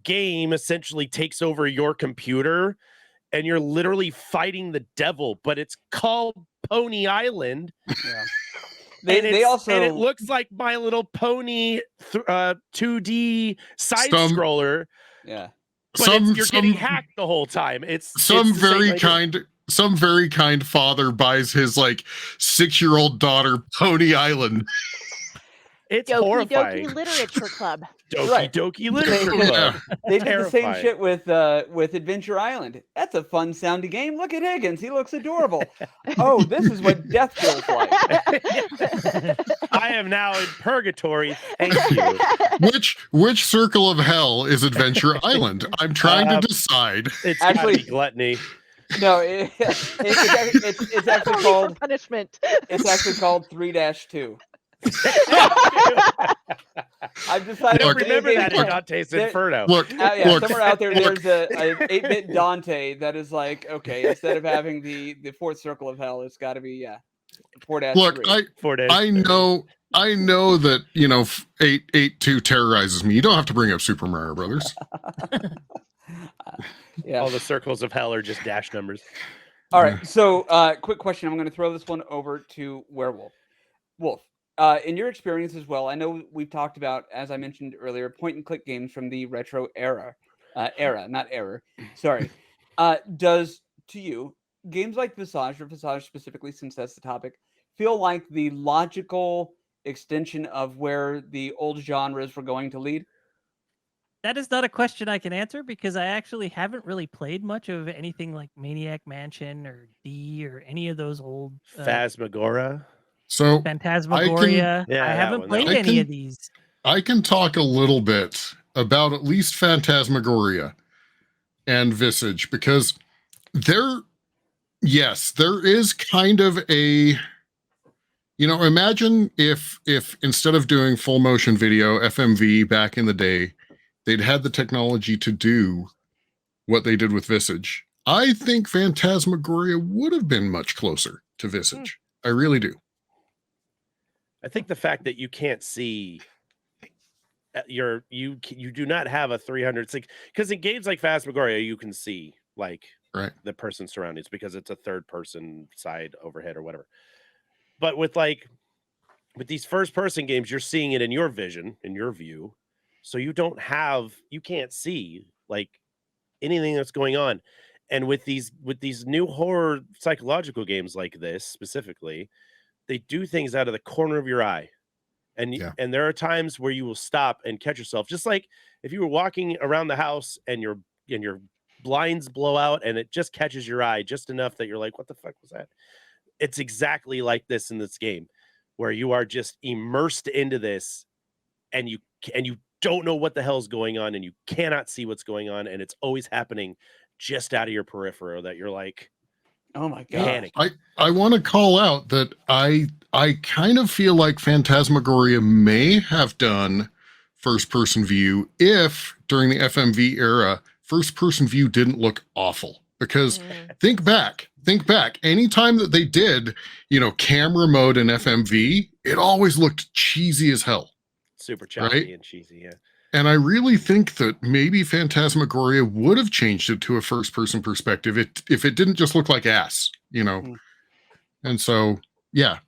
Speaker 2: game essentially takes over your computer and you're literally fighting the devil, but it's called Pony Island.
Speaker 1: They also
Speaker 2: and it looks like My Little Pony 2D side
Speaker 3: Some-
Speaker 2: scroller.
Speaker 1: yeah.
Speaker 2: But you're getting hacked the whole time.
Speaker 3: Some very kind father buys his like 6-year-old daughter Pony Island.
Speaker 2: It's
Speaker 4: Doki
Speaker 2: horrifying.
Speaker 4: Doki Literature Club.
Speaker 2: Doki Doki Literature
Speaker 1: They-
Speaker 2: Club.
Speaker 1: They did the same
Speaker 2: Terrifying.
Speaker 1: shit with Adventure Island. That's a fun sounding game. Look at Higgins. He looks adorable. Oh, this is what death feels like.
Speaker 2: I am now in purgatory. Thank you.
Speaker 3: Which circle of hell is Adventure Island? I'm trying to decide.
Speaker 2: It's
Speaker 1: Actually-
Speaker 2: gotta be gluttony.
Speaker 1: No, it's actually called
Speaker 4: punishment.
Speaker 1: it's actually called 3-2. I've decided.
Speaker 2: I
Speaker 3: Look,
Speaker 2: remember that in
Speaker 3: look,
Speaker 2: Dante's
Speaker 1: there-
Speaker 2: Inferno.
Speaker 3: Look,
Speaker 1: Yeah,
Speaker 3: look,
Speaker 1: somewhere out there,
Speaker 3: look.
Speaker 1: there's a 8-bit Dante that is like, okay, instead of having the fourth circle of hell, it's got to be 4-3.
Speaker 3: Look,
Speaker 2: 4 days.
Speaker 3: I know that 882 terrorizes me. You don't have to bring up Super Mario Brothers.
Speaker 1: Yeah.
Speaker 2: All the circles of hell are just dash numbers.
Speaker 1: All right. So, quick question. I'm going to throw this one over to Werewolf. Wolf, in your experience as well, I know we've talked about, as I mentioned earlier, point-and-click games from the retro era. Not error. Sorry. Does, to you, games like Visage, or Visage specifically, since that's the topic, feel like the logical extension of where the old genres were going to lead?
Speaker 5: That is not a question I can answer because I actually haven't really played much of anything like Maniac Mansion or D or any of those old
Speaker 2: Phasmagoria.
Speaker 3: So
Speaker 5: Phantasmagoria.
Speaker 2: Yeah,
Speaker 5: I
Speaker 2: that
Speaker 5: haven't
Speaker 2: one,
Speaker 5: played
Speaker 3: that
Speaker 5: any
Speaker 3: one.
Speaker 5: of these.
Speaker 3: I can talk a little bit about at least Phantasmagoria and Visage because there is kind of a, imagine if instead of doing full motion video, FMV back in the day, they'd had the technology to do what they did with Visage. I think Phantasmagoria would have been much closer to Visage. I really do.
Speaker 2: I think the fact that you can't see you do not have a 360, because in games like Phasmagoria you can see like
Speaker 3: Right.
Speaker 2: the person's surroundings because it's a third person side overhead or whatever. But with these first person games, you're seeing it in your vision, in your view. So you can't see like anything that's going on. And with these new horror psychological games like this specifically, they do things out of the corner of your eye. And and there are times where you will stop and catch yourself, just like if you were walking around the house and your blinds blow out and it just catches your eye just enough that you're like, what the fuck was that? It's exactly like this in this game, where you are just immersed into this and you don't know what the hell's going on and you cannot see what's going on, and it's always happening just out of your peripheral that you're like,
Speaker 1: Oh my god!
Speaker 2: panic.
Speaker 3: I want to call out that I kind of feel like Phantasmagoria may have done first person view if during the FMV era first person view didn't look awful, because think back anytime that they did camera mode in FMV, it always looked cheesy as hell,
Speaker 2: super choppy
Speaker 3: right?
Speaker 2: and cheesy. Yeah.
Speaker 3: And I really think that maybe Phantasmagoria would have changed it to a first-person perspective if it didn't just look like ass, And so, yeah,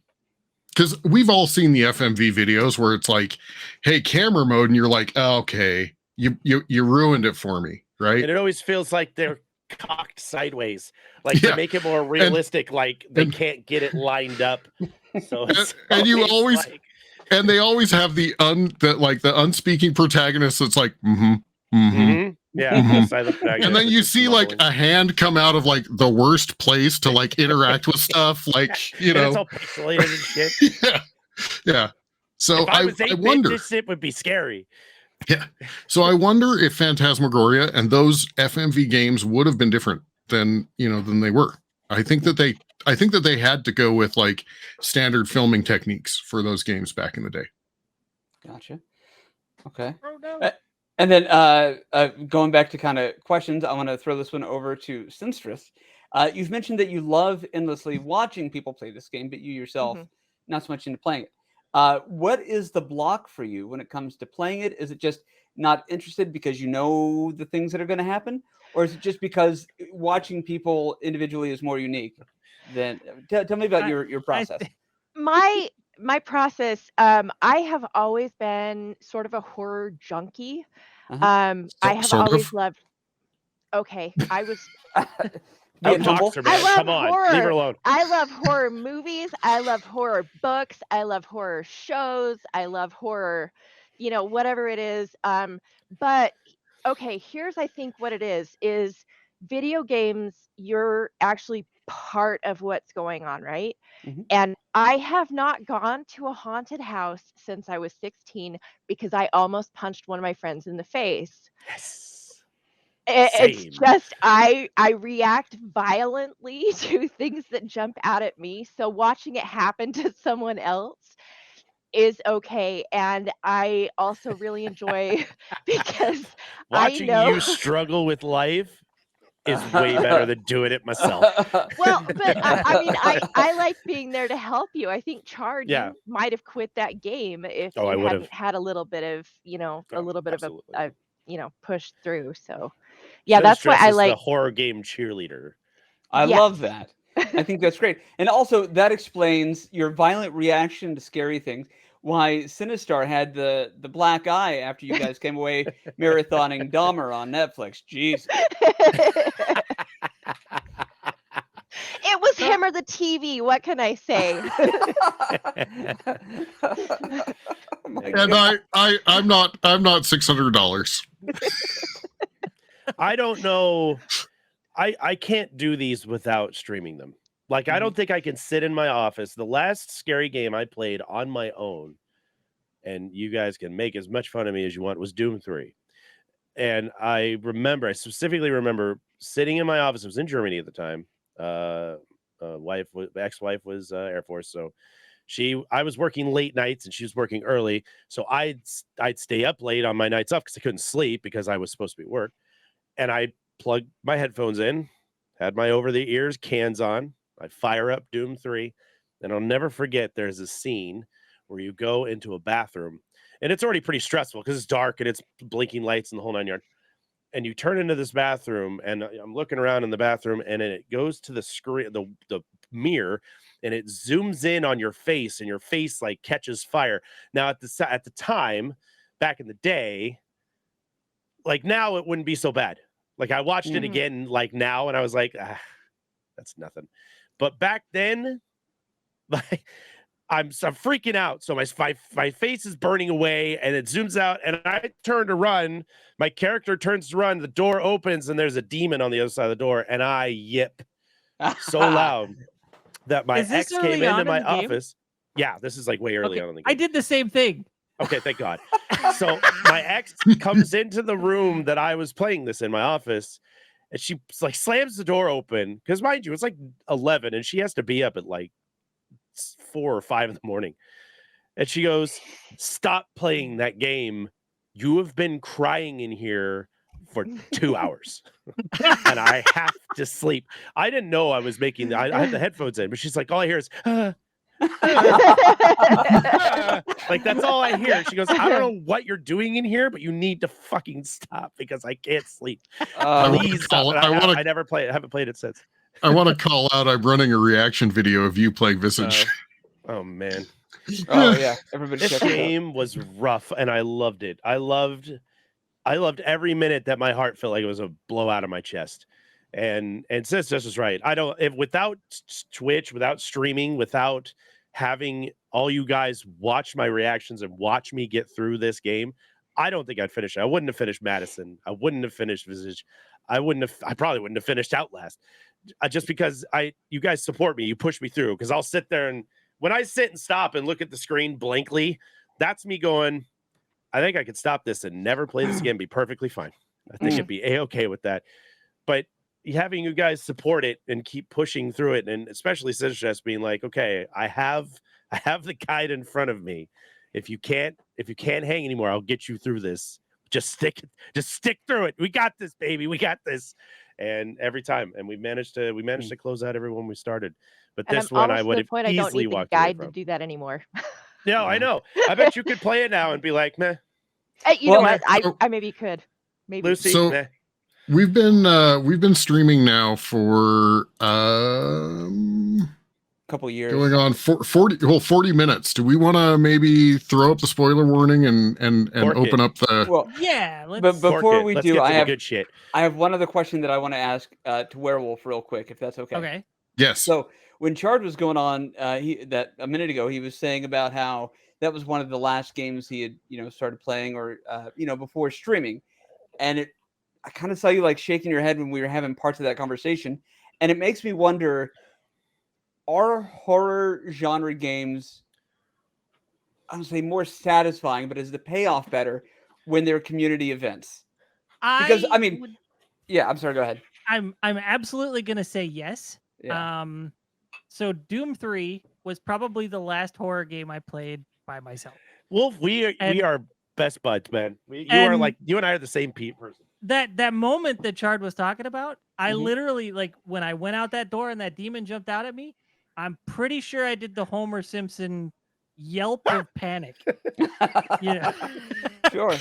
Speaker 3: because we've all seen the FMV videos where it's like, "Hey, camera mode," and you're like, oh, "Okay, you ruined it for me," right?
Speaker 2: And it always feels like they're cocked sideways, like to make it more realistic, like they can't get it lined up. So
Speaker 3: and you always. And they always have the unspeaking protagonist that's like,
Speaker 2: yeah,
Speaker 3: and then you see like a hand come out of like the worst place to like interact with stuff, like
Speaker 2: it's all pixelated and shit.
Speaker 3: Yeah. So
Speaker 2: if I was
Speaker 3: I wonder,
Speaker 2: this shit would be scary.
Speaker 3: Yeah. So I wonder if Phantasmagoria and those FMV games would have been different than they were. I think that they had to go with like standard filming techniques for those games back in the day.
Speaker 1: Gotcha. Okay.
Speaker 5: Oh, no.
Speaker 1: And then going back to kind of questions, I want to throw this one over to Sinstress. You've mentioned that you love endlessly watching people play this game, but you yourself not so much into playing it. What is the block for you when it comes to playing it? Is it just not interested because you know the things that are going to happen? Or is it just because watching people individually is more unique? Then tell me about your process.
Speaker 4: My my process, I have always been sort of a horror junkie. I have
Speaker 3: Sort
Speaker 4: always
Speaker 3: of.
Speaker 4: loved. Okay, I was
Speaker 1: Being
Speaker 4: okay.
Speaker 1: humble.
Speaker 2: Outtalks her,
Speaker 4: I
Speaker 2: man.
Speaker 4: love
Speaker 2: Come on, leave her
Speaker 4: horror.
Speaker 2: alone.
Speaker 4: I love horror movies. I love horror books. I love horror shows. I love horror, whatever it is. But okay, here's I think what it is video games, you're actually part of what's going on, right?
Speaker 1: Mhm.
Speaker 4: And I have not gone to a haunted house since I was 16 because I almost punched one of my friends in the face.
Speaker 2: Yes.
Speaker 4: It's
Speaker 2: Same.
Speaker 4: just I react violently to things that jump out at me, so watching it happen to someone else is okay, and I also really enjoy because I
Speaker 2: Watching
Speaker 4: know
Speaker 2: you struggle with life is way better than doing it myself.
Speaker 4: well, but I mean, I like being there to help you. I think, Chard,
Speaker 2: Yeah.
Speaker 4: you might have quit that game if
Speaker 2: Oh, I
Speaker 4: you
Speaker 2: would have.
Speaker 4: hadn't had a little bit of, a
Speaker 2: Oh,
Speaker 4: little bit of
Speaker 2: absolutely.
Speaker 4: a push through, so yeah,
Speaker 2: Since
Speaker 4: that's what
Speaker 2: Dress
Speaker 4: I
Speaker 2: is the
Speaker 4: like.
Speaker 2: horror game cheerleader.
Speaker 1: I
Speaker 4: Yes.
Speaker 1: love that. I think that's great. And also that explains your violent reaction to scary things. Why Sinistar had the black eye after you guys came away marathoning Dahmer on Netflix. Jesus.
Speaker 4: It was him or the TV, what can I say?
Speaker 1: Oh my
Speaker 3: And
Speaker 1: God.
Speaker 3: I'm not $600.
Speaker 2: I don't know. I can't do these without streaming them. Like, I don't think I can sit in my office. The last scary game I played on my own, and you guys can make as much fun of me as you want, was Doom 3. And I specifically remember sitting in my office. I was in Germany at the time. Ex-wife was Air Force, so I was working late nights and she was working early. So I'd stay up late on my nights off because I couldn't sleep because I was supposed to be at work. And I plugged my headphones in, had my over-the-ears cans on. I fire up Doom 3, and I'll never forget there's a scene where you go into a bathroom, and it's already pretty stressful because it's dark and it's blinking lights and the whole 9 yards. And you turn into this bathroom, and I'm looking around in the bathroom, and then it goes to the screen, the mirror, and it zooms in on your face, and your face like catches fire. Now at the time, back in the day, like now it wouldn't be so bad. Like I watched it again like now, and I was like, that's nothing. But back then, like I'm freaking out. So my face is burning away, and it zooms out, and I turn to run. My character turns to run. The door opens, and there's a demon on the other side of the door, and I yip so loud that my
Speaker 5: Is this
Speaker 2: ex came
Speaker 5: early on
Speaker 2: into
Speaker 5: in
Speaker 2: my
Speaker 5: the game?
Speaker 2: office. Yeah, this is like way early
Speaker 5: Okay,
Speaker 2: on in the game.
Speaker 5: I did the same thing.
Speaker 2: Okay, thank God. So my ex comes into the room that I was playing this in, my office, and she like slams the door open because, mind you, it's like 11, and she has to be up at like 4 or 5 in the morning. And she goes, "Stop playing that game. You have been crying in here for 2 hours." And I have to sleep. I didn't know I was making I had the headphones in, but she's like, all I hear is like that's all I hear. She goes, "I don't know what you're doing in here, but you need to fucking stop because I can't sleep. Please stop." I never played it. I haven't played it since.
Speaker 3: I want to call out. I'm running a reaction video of you playing Visage.
Speaker 2: Oh man.
Speaker 1: Oh yeah, everybody.
Speaker 2: This game was rough, and I loved it. I loved every minute that my heart felt like it was a blow out of my chest. And Sis just was right. Without Twitch, without streaming, without having all you guys watch my reactions and watch me get through this game, I don't think I'd finish it. I wouldn't have finished Madison. I wouldn't have finished Visage. I probably wouldn't have finished Outlast. Just because you guys support me, you push me through. Because I'll sit there, and when I sit and stop and look at the screen blankly, that's me going, I think I could stop this and never play this again, be perfectly fine. I think it'd be a-okay with that. But having you guys support it and keep pushing through it, and especially Sistress being like, okay, I have the guide in front of me. If you can't hang anymore, I'll get you through this. Just stick through it. We got this, baby. We got this. And every time, and we managed to close out everyone we started. But
Speaker 4: And
Speaker 2: this one I would have
Speaker 4: I don't
Speaker 2: easily
Speaker 4: need the
Speaker 2: walked away
Speaker 4: guide to
Speaker 2: from.
Speaker 4: do that anymore.
Speaker 2: No, I know. I bet you could play it now and be like, meh.
Speaker 4: Hey, you know what? I maybe could. Maybe.
Speaker 2: Lucy,
Speaker 3: So-
Speaker 2: meh.
Speaker 3: We've been streaming now for
Speaker 1: couple years.
Speaker 3: Going on 40 minutes. Do we want to maybe throw up the spoiler warning and open up the?
Speaker 1: Well,
Speaker 5: yeah.
Speaker 1: But before we
Speaker 2: let's
Speaker 1: do,
Speaker 2: get to
Speaker 1: I
Speaker 2: the
Speaker 1: have
Speaker 2: good shit.
Speaker 1: I have one other question that I want to ask to Werewolf real quick, if that's okay.
Speaker 5: Okay.
Speaker 3: Yes.
Speaker 1: So when Chard was going on, that a minute ago, he was saying about how that was one of the last games he had, started playing, or before streaming, and I kind of saw you like shaking your head when we were having parts of that conversation, and it makes me wonder: are horror genre games, I would say, more satisfying, but is the payoff better when they're community events? Because I mean, yeah, I'm sorry. Go ahead.
Speaker 5: I'm absolutely gonna say yes.
Speaker 1: Yeah.
Speaker 5: So Doom 3 was probably the last horror game I played by myself.
Speaker 2: Wolf, we are best buds, man. You and I are the same person.
Speaker 5: That moment that Chard was talking about, I
Speaker 1: Mhm.
Speaker 5: literally, like, when I went out that door and that demon jumped out at me, I'm pretty sure I did the Homer Simpson yelp of panic.
Speaker 1: Sure.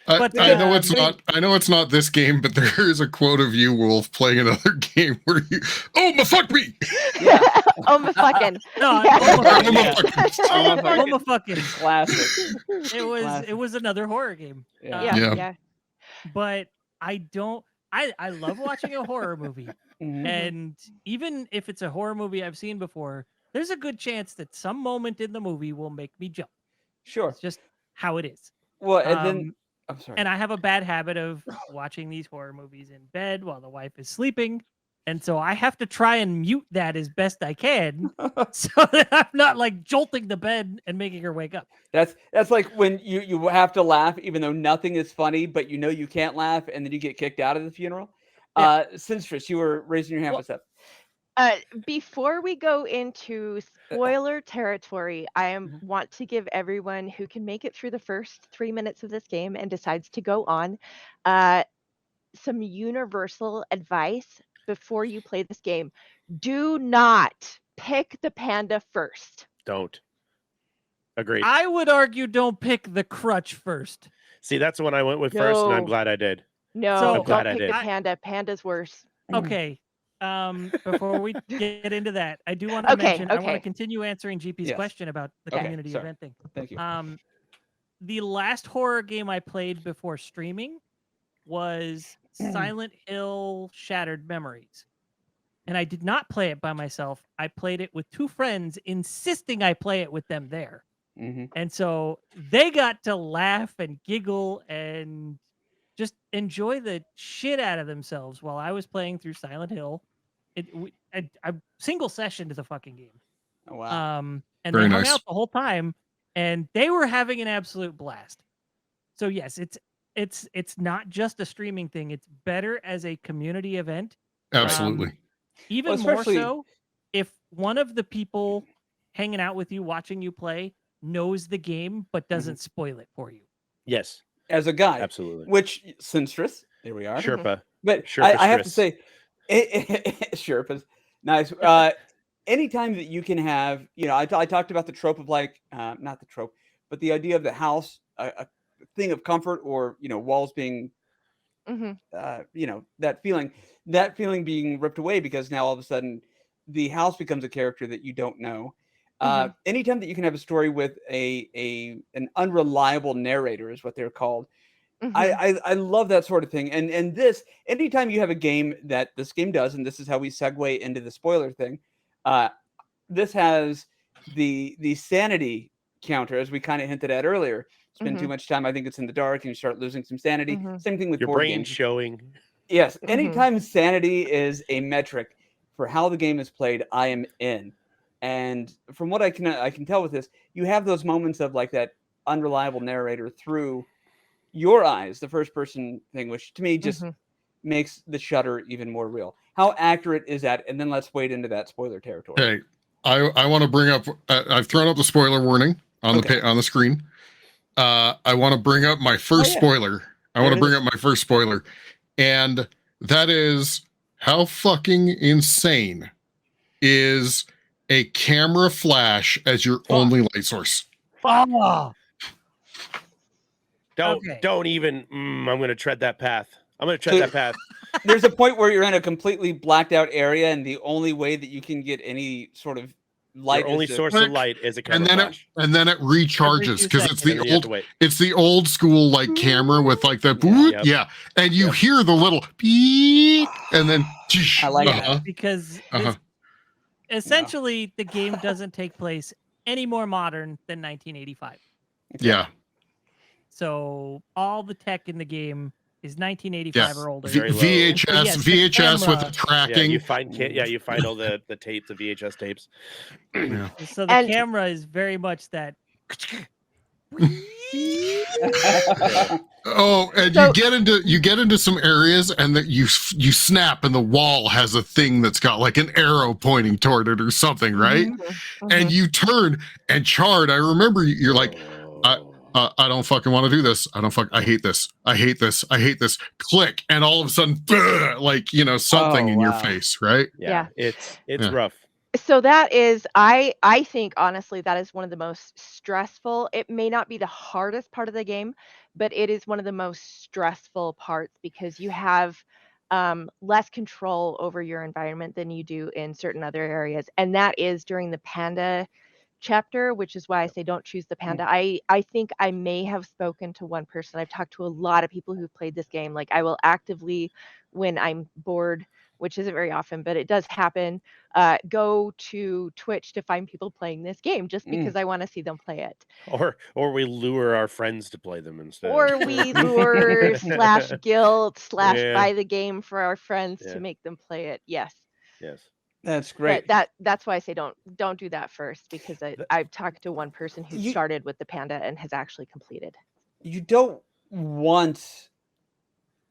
Speaker 5: But
Speaker 3: I know it's not. I know it's not this game, but there is a quote of you, Wolf, playing another game where you, fuck me.
Speaker 1: Yeah.
Speaker 4: fucking.
Speaker 5: No,
Speaker 1: Yeah.
Speaker 5: fucking
Speaker 1: Classic.
Speaker 5: It was another horror game.
Speaker 4: Yeah.
Speaker 5: But I love watching a horror movie.
Speaker 1: Mhm.
Speaker 5: And even if it's a horror movie I've seen before, there's a good chance that some moment in the movie will make me jump.
Speaker 1: Sure.
Speaker 5: It's just how it is.
Speaker 1: Well, and then I'm sorry.
Speaker 5: And I have a bad habit of watching these horror movies in bed while the wife is sleeping. And so I have to try and mute that as best I can so that I'm not like jolting the bed and making her wake up.
Speaker 1: That's like when you have to laugh even though nothing is funny, but you can't laugh, and then you get kicked out of the funeral.
Speaker 5: Yeah.
Speaker 1: Sinstress, you were raising your hand. What's up?
Speaker 4: Before we go into spoiler territory, want to give everyone who can make it through the first 3 minutes of this game and decides to go on some universal advice before you play this game. Do not pick the panda first.
Speaker 2: Don't. Agreed.
Speaker 5: I would argue don't pick the crutch first.
Speaker 2: See, that's the one I went with first, and I'm glad I did.
Speaker 4: No, don't pick the panda. Panda's worse.
Speaker 5: Okay. Before we get into that, I do want to mention, I want to continue answering GP's question about the community event thing.
Speaker 1: Thank you.
Speaker 5: The last horror game I played before streaming was Silent Hill Shattered Memories. And I did not play it by myself. I played it with two friends, insisting I play it with them there.
Speaker 1: Mm-hmm.
Speaker 5: And so they got to laugh and giggle and just enjoy the shit out of themselves while I was playing through Silent Hill. I single sessioned the fucking game.
Speaker 1: Oh, wow.
Speaker 5: And
Speaker 3: Very
Speaker 5: they hung
Speaker 3: nice.
Speaker 5: out the whole time, and they were having an absolute blast. So yes, it's not just a streaming thing. It's better as a community event.
Speaker 3: Absolutely.
Speaker 5: Even more so if one of the people hanging out with you, watching you play, knows the game but doesn't spoil it for you.
Speaker 2: Yes.
Speaker 1: As a guy.
Speaker 2: Absolutely.
Speaker 1: Which, Sinstress, there we are.
Speaker 2: Sherpa.
Speaker 1: But I have to say, Sherpas, nice. Anytime that you can have, I talked about the trope of like, not the trope, but the idea of the house, a thing of comfort, or, walls being, that feeling being ripped away because now all of a sudden the house becomes a character that you don't know. Anytime that you can have a story with an unreliable narrator is what they're called. I love that sort of thing. And this, anytime you have a game that this game does, and this is how we segue into the spoiler thing. This has the sanity counter, as we kind of hinted at earlier. Spend too much time, I think it's in the dark, and you start losing some sanity. Same thing with
Speaker 2: your
Speaker 1: board
Speaker 2: brain
Speaker 1: games.
Speaker 2: showing.
Speaker 1: Yes. Anytime sanity is a metric for how the game is played, I am in. And from what I can tell with this, you have those moments of like that unreliable narrator through your eyes, the first person thing, which to me just makes the shudder even more real. How accurate is that? And then let's wade into that spoiler territory.
Speaker 3: Okay, I want to bring up. I've thrown up the spoiler warning on the screen. I want to bring up my first spoiler. I want to bring up my first spoiler, and that is how fucking insane is a camera flash as your only light source.
Speaker 2: Don't even. I'm going to tread that path. That path.
Speaker 1: There's a point where you're in a completely blacked out area, and the only way that you can get any sort of light
Speaker 2: Your only
Speaker 1: is
Speaker 2: source of light is a camera flash.
Speaker 3: and then it recharges
Speaker 5: few
Speaker 3: because it's
Speaker 2: And then
Speaker 3: the
Speaker 2: you have to wait.
Speaker 3: it's the old school like camera with like the boot,
Speaker 2: Yep.
Speaker 3: and you
Speaker 2: Yep.
Speaker 3: hear the little beep, and then
Speaker 1: I like
Speaker 5: Yeah, because essentially the game doesn't take place any more modern than 1985.
Speaker 3: yeah.
Speaker 5: So all the tech in the game is 1985 or older.
Speaker 2: Very low.
Speaker 3: VHS
Speaker 5: So yes, the
Speaker 3: VHS with
Speaker 5: camera-
Speaker 3: the tracking.
Speaker 2: You find all the tapes, the VHS tapes.
Speaker 3: Yeah.
Speaker 5: So the
Speaker 4: And-
Speaker 5: camera is very much that.
Speaker 3: Oh, and
Speaker 4: So-
Speaker 3: you get into some areas, and that you snap, and the wall has a thing that's got like an arrow pointing toward it or something, right? And you turn, and Chard, I remember you're like, I don't fucking want to do this. I hate this. I hate this. I hate this. Click, and all of a sudden, like something in your face, right?
Speaker 2: Yeah. It's
Speaker 3: Yeah.
Speaker 2: rough.
Speaker 4: So that is, I think honestly that is one of the most stressful. It may not be the hardest part of the game, but it is one of the most stressful parts because you have less control over your environment than you do in certain other areas, and that is during the panda chapter, which is why I say don't choose the panda. I think I may have spoken to one person. I've talked to a lot of people who've played this game. Like I will actively, when I'm bored, which isn't very often, but it does happen, go to Twitch to find people playing this game just because I want to see them play it.
Speaker 2: Or we lure our friends to play them instead.
Speaker 4: Or we lure / guilt /
Speaker 2: Yeah.
Speaker 4: buy the game for our friends
Speaker 2: Yeah.
Speaker 4: to make them play it. Yes.
Speaker 2: Yes.
Speaker 1: That's great.
Speaker 4: But that's why I say don't do that first, because I've talked to one person who started with the panda and has actually completed.
Speaker 1: You don't want